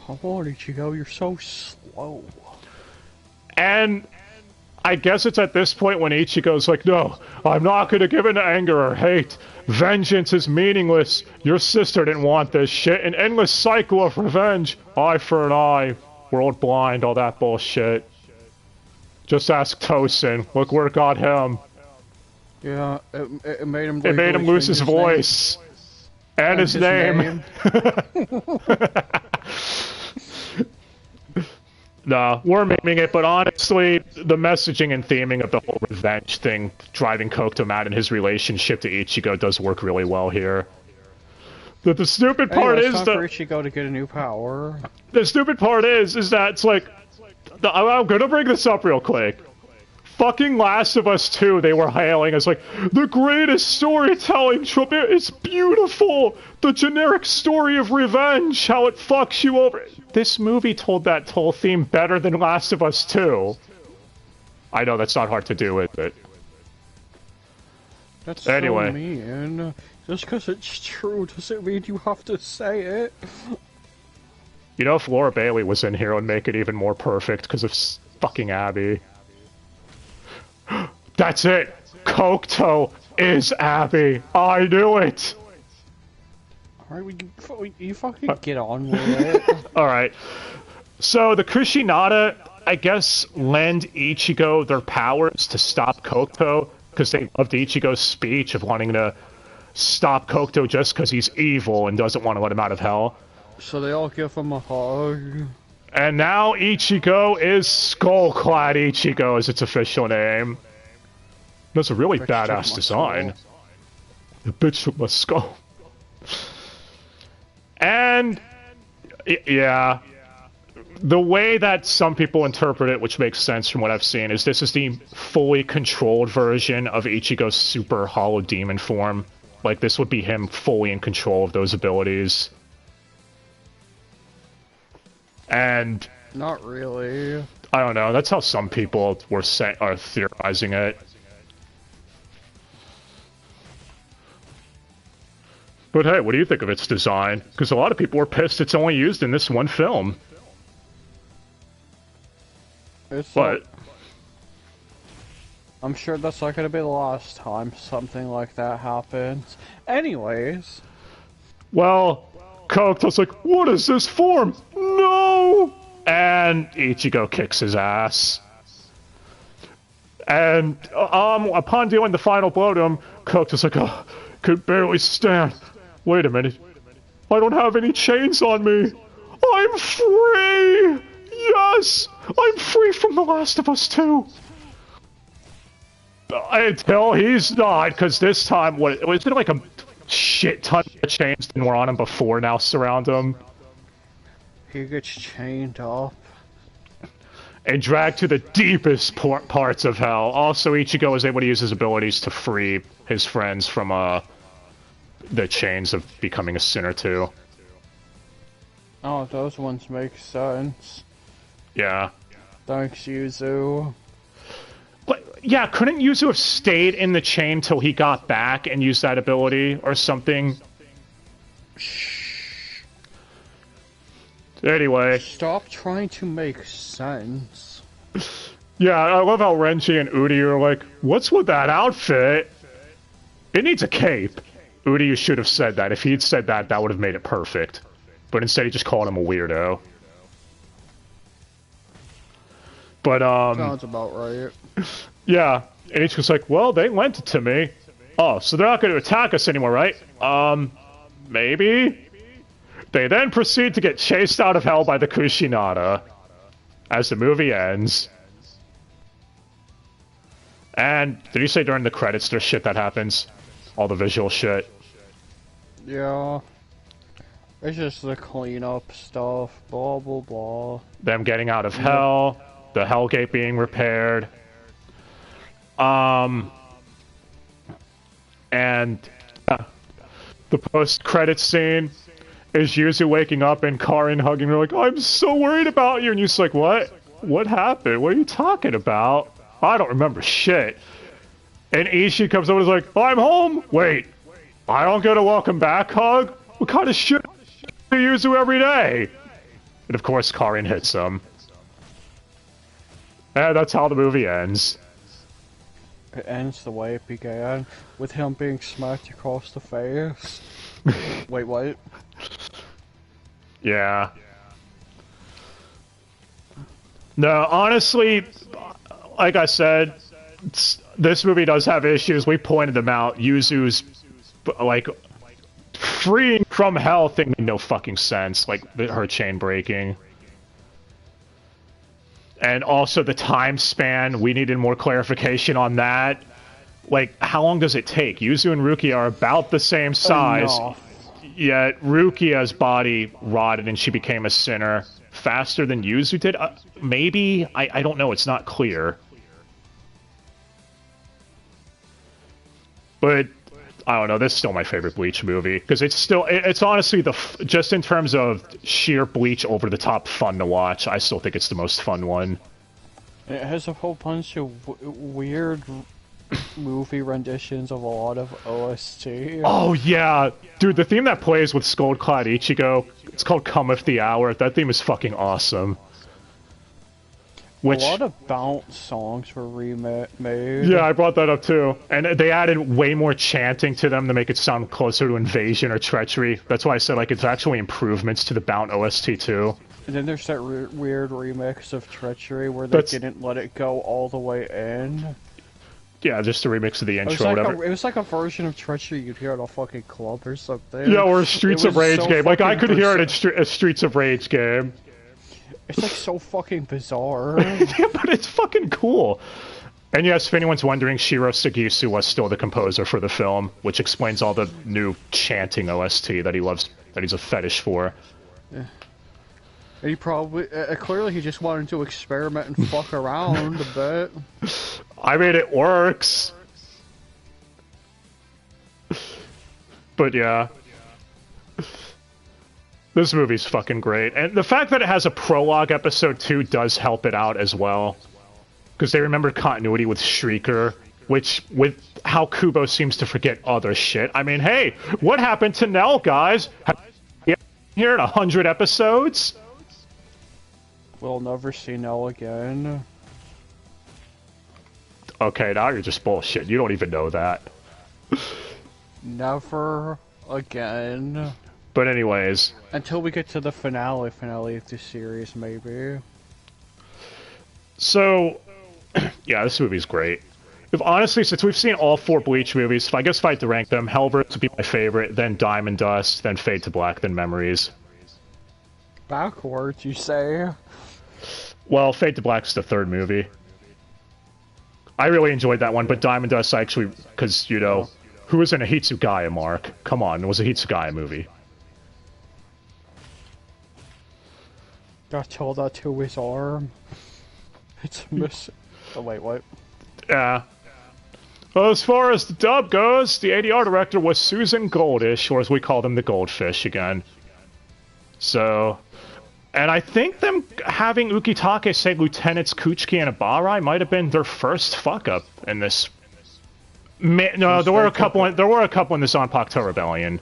Come on, Ichigo, you're so slow. And I guess it's at this point when Ichigo's like, no, I'm not going to give in to anger or hate. Vengeance is meaningless. Your sister didn't want this shit. An endless cycle of revenge. Eye for an eye. World blind, all that bullshit. Just ask Tosin. Look where it got him. Yeah, it made him... It made him lose his voice. And his name. No, we're memeing it, but honestly, the messaging and theming of the whole revenge thing, driving Kokto mad in his relationship to Ichigo, does work really well here. But the stupid part is that Ichigo to get a new power. The stupid part is that it's like, I'm gonna bring this up real quick. Fucking Last of Us 2, they were hailing as like, the greatest storytelling trope. It's beautiful! The generic story of revenge, how it fucks you over. This movie told that whole theme better than Last of Us 2. I know that's not hard to do, is it? That's anyway. So mean. Just because it's true doesn't mean you have to say it. You know, if Laura Bailey was in here, it would make it even more perfect because of fucking Abby. That's it. Kokto is Abby. I knew it. Alright, you fucking get on with it. Alright. So the Kushinada, I guess, lend Ichigo their powers to stop Kokto, because they loved Ichigo's speech of wanting to stop Kokto just because he's evil and doesn't want to let him out of hell. So they all give him a hug. And now Ichigo is Skull-Clad Ichigo is its official name. That's a really badass design. The bitch took my skull. And, yeah, the way that some people interpret it, which makes sense from what I've seen, is this is the fully controlled version of Ichigo's super hollow demon form. Like, this would be him fully in control of those abilities. And... Not really. I don't know, that's how some people are theorizing it. But hey, what do you think of its design? Because a lot of people were pissed it's only used in this one film. But I'm sure that's not gonna be the last time something like that happens. Anyways. Well, Kokto's like, what is this form? No! And Ichigo kicks his ass. And upon dealing the final blow to him, Kokto's like, oh, could barely stand. Wait a minute. I don't have any chains on me. I'm free! Yes! I'm free from the Last of Us 2! Until he's not, because this time, was it like a shit ton of chains that were on him before now surround him? He gets chained up. And dragged to the deepest parts of hell. Also, Ichigo is able to use his abilities to free his friends from, the chains of becoming a sinner too. Oh, those ones make sense. Yeah. Thanks, Yuzu. But, yeah, couldn't Yuzu have stayed in the chain till he got back and used that ability or something? Shh. Anyway. Stop trying to make sense. Yeah, I love how Renji and Udi are like, what's with that outfit? It needs a cape. Udi should have said that. If he'd said that, that would have made it perfect. But instead he just called him a weirdo. But, sounds about right. Yeah. And Ichigo's like, well, they lent it to me. Oh, so they're not going to attack us anymore, right? Maybe? They then proceed to get chased out of hell by the Kushinada. As the movie ends. And, did you say during the credits there's shit that happens? All the visual shit. Yeah. It's just the cleanup stuff, blah blah blah. Them getting out of hell, the Hellgate being repaired. And the post-credit scene is Yuzu waking up and Karin hugging her like, I'm so worried about you, and Yuzu's like, what? What happened? What are you talking about? I don't remember shit. And Ishii comes over and is like, I'm home! Wait, I don't get a welcome back hug? What kind of shit do you Yuzu every day? And of course Karin hits him. And that's how the movie ends. It ends the way it began, with him being smacked across the face. Wait, what? Yeah. No, honestly, like I said, this movie does have issues. We pointed them out. Yuzu's, like, freeing from hell thing made no fucking sense. Like, her chain breaking. And also the time span, we needed more clarification on that. Like, how long does it take? Yuzu and Rukia are about the same size. Enough. Yet Rukia's body rotted and she became a sinner faster than Yuzu did? Maybe? I don't know. It's not clear. But I don't know. This is still my favorite Bleach movie because it's honestly just in terms of sheer Bleach over the top fun to watch. I still think it's the most fun one. It has a whole bunch of weird movie renditions of a lot of OST. Oh yeah, dude, the theme that plays with Skull-Clad Ichigo, it's called "Cometh the Hour." That theme is fucking awesome. Which, a lot of bounce songs were remade. yeah, I brought that up too. And they added way more chanting to them to make it sound closer to Invasion or Treachery. That's why I said, like, it's actually improvements to the Bound OST too. And then there's that weird remix of Treachery where they didn't let it go all the way in. Yeah, just a remix of the intro or whatever. It was like a version of Treachery you'd hear at a fucking club or something. Yeah, or a Streets of Rage game. Like, I could hear it at a Streets of Rage game. It's like so fucking bizarre. Yeah, but it's fucking cool. And yes, if anyone's wondering, Shiro Sagisu was still the composer for the film, which explains all the new chanting OST that he loves, that he's a fetish for. Yeah. And he probably, clearly he just wanted to experiment and fuck around a bit. I mean, it works. But yeah. This movie's fucking great. And the fact that it has a prologue episode 2 does help it out as well. Because they remembered continuity with Shrieker, which, with how Kubo seems to forget other shit. I mean, hey, what happened to Nell, guys? Have you here in 100 episodes? We'll never see Nell again. Okay, now you're just bullshit. You don't even know that. Never again. But anyways. Until we get to the finale of the series, maybe. So, yeah, this movie's great. If honestly, since we've seen all 4 Bleach movies, if I had to rank them, Hellverse would be my favorite, then Diamond Dust, then Fade to Black, then Memories. Backwards, you say? Well, Fade to Black's the 3rd movie. I really enjoyed that one, but Diamond Dust actually, because, you know, who was in a Hitsugaya, Mark? Come on, it was a Hitsugaya movie. Got told that to his arm. It's missing. Oh, wait, what? Yeah. Well, as far as the dub goes, the ADR director was Susan Goldish, or as we call them, the Goldfish again. So, and I think them having Ukitake say Lieutenants Kuchiki and Ibarai might have been their first fuck-up in this. No, there were a couple in the Zanpakuto Rebellion.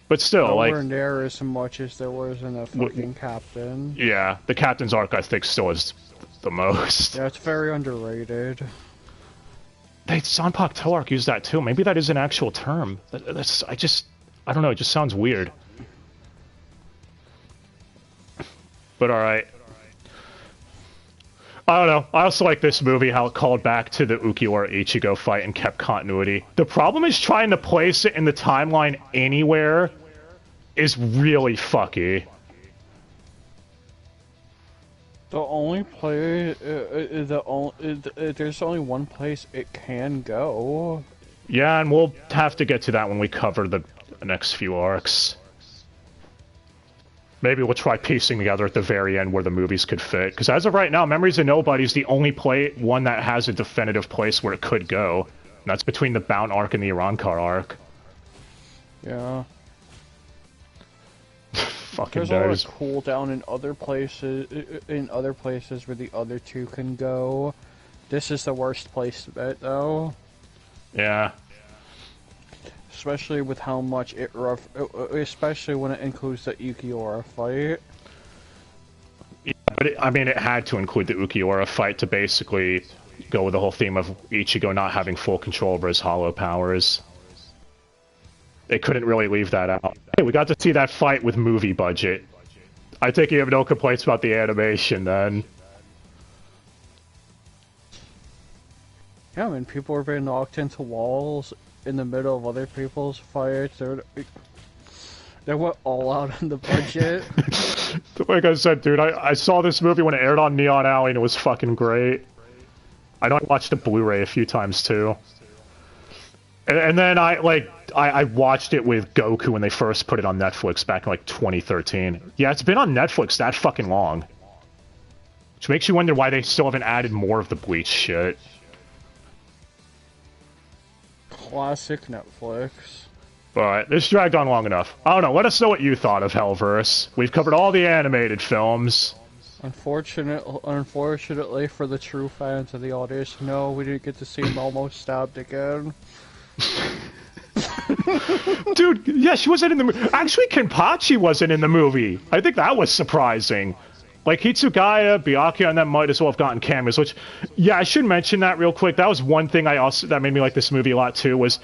But still, nowhere near as much as there was in the fucking Captain. Yeah, the Captain's arc, I think, still is the most. Yeah, it's very underrated. Zanpakuto arc used that too. Maybe that is an actual term. I don't know, it just sounds weird. But alright. I don't know. I also like this movie, how it called back to the Ukiura Ichigo fight and kept continuity. The problem is trying to place it in the timeline anywhere is really fucky. The only place, there's only one place it can go. Yeah, and we'll have to get to that when we cover the next few arcs. Maybe we'll try piecing together at the very end where the movies could fit. Because as of right now, Memories of Nobody is the only one that has a definitive place where it could go. And that's between the Bound arc and the Irankar arc. Yeah. Fucking There's a lot of cooldown in other places, where the other two can go. This is the worst place to bet, though. Yeah. Especially with how much especially when it includes the Ukiura fight. Yeah, but it had to include the Ukiura fight to basically go with the whole theme of Ichigo not having full control over his hollow powers. They couldn't really leave that out. Hey, we got to see that fight with movie budget. I think you have no complaints about the animation then. Yeah, I mean, people are being knocked into walls in the middle of other people's fights. They went all out on the budget. Like I said, dude, I saw this movie when it aired on Neon Alley and it was fucking great. I know I watched the Blu-ray a few times too. And then I watched it with Goku when they first put it on Netflix back in like 2013. Yeah, it's been on Netflix that fucking long. Which makes you wonder why they still haven't added more of the Bleach shit. Classic Netflix. But this dragged on long enough. I don't know, let us know what you thought of Hellverse. We've covered all the animated films. Unfortunately for the true fans of the audience, no, we didn't get to see him almost stabbed again. Dude, yeah, she wasn't in the movie. Actually, Kenpachi wasn't in the movie. I think that was surprising. Like, Hitsugaya, Byakuya, and them might as well have gotten cameos, which, yeah, I should mention that real quick. That was one thing that made me like this movie a lot, too, was,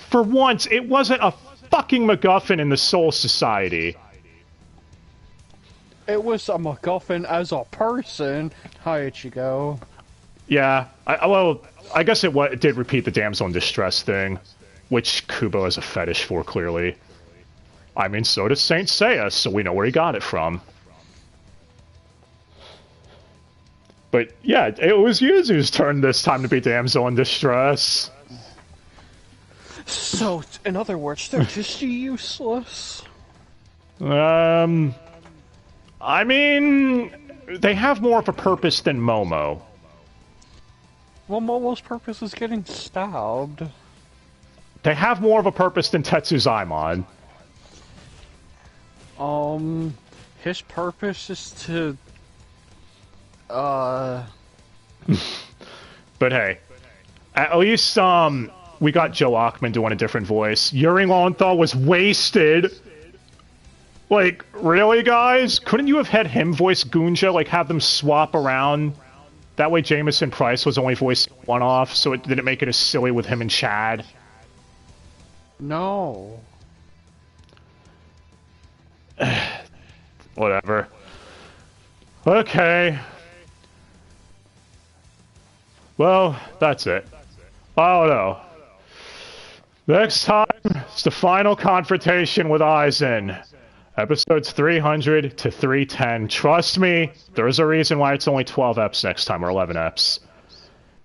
for once, it wasn't a fucking MacGuffin in the Soul Society. It was a MacGuffin as a person. Hi, Ichigo. Yeah, well, I guess it did repeat the damsel in distress thing, which Kubo has a fetish for, clearly. I mean, so does Saint Seiya, so we know where he got it from. But yeah, it was Yuzu's turn this time to be damsel in distress. So, in other words, they're just useless. I mean, they have more of a purpose than Momo. Well, Momo's purpose is getting stabbed. They have more of a purpose than Tetsuzaimon. His purpose is to... But hey, at least, we got Joe Achman doing a different voice. Yuri Lowenthal was wasted. Like, really, guys? Couldn't you have had him voice Gunja? Like, have them swap around? That way Jameson Price was only voiced one-off, so it didn't make it as silly with him and Chad. No. Whatever. Okay. Well, that's it. Oh no. Next time, it's the final confrontation with Aizen. Episodes 300 to 310. Trust me, there's a reason why it's only 12 eps next time, or 11 eps.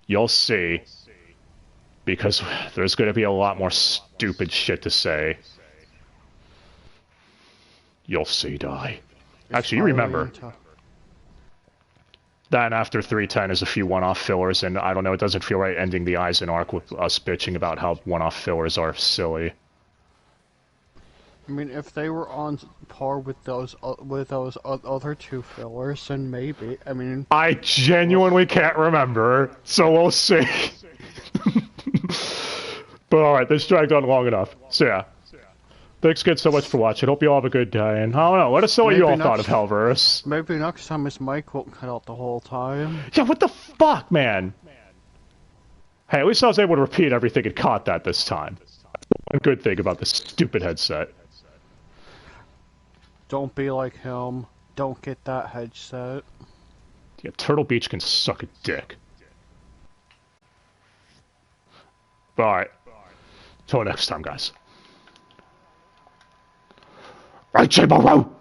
You'll see. Because there's going to be a lot more stupid shit to say. You'll see, Dai. Actually, you remember. Then after 310 is a few one-off fillers, and I don't know, it doesn't feel right ending the Aizen arc with us bitching about how one-off fillers are silly. I mean, if they were on par with those other two fillers, then maybe. I mean, I genuinely can't remember, so we'll see. But alright, this dragged on long enough. So yeah. Thanks again so much for watching. Hope you all have a good day, and I don't know, let us know what you all thought of Hellverse. Maybe next time his mic won't cut out the whole time. Yeah, what the fuck, man? Hey, at least I was able to repeat everything and caught that this time. One good thing about this stupid headset. Don't be like him. Don't get that headset. Yeah, Turtle Beach can suck a dick. But alright. Till next time, guys. Right, Jimbo!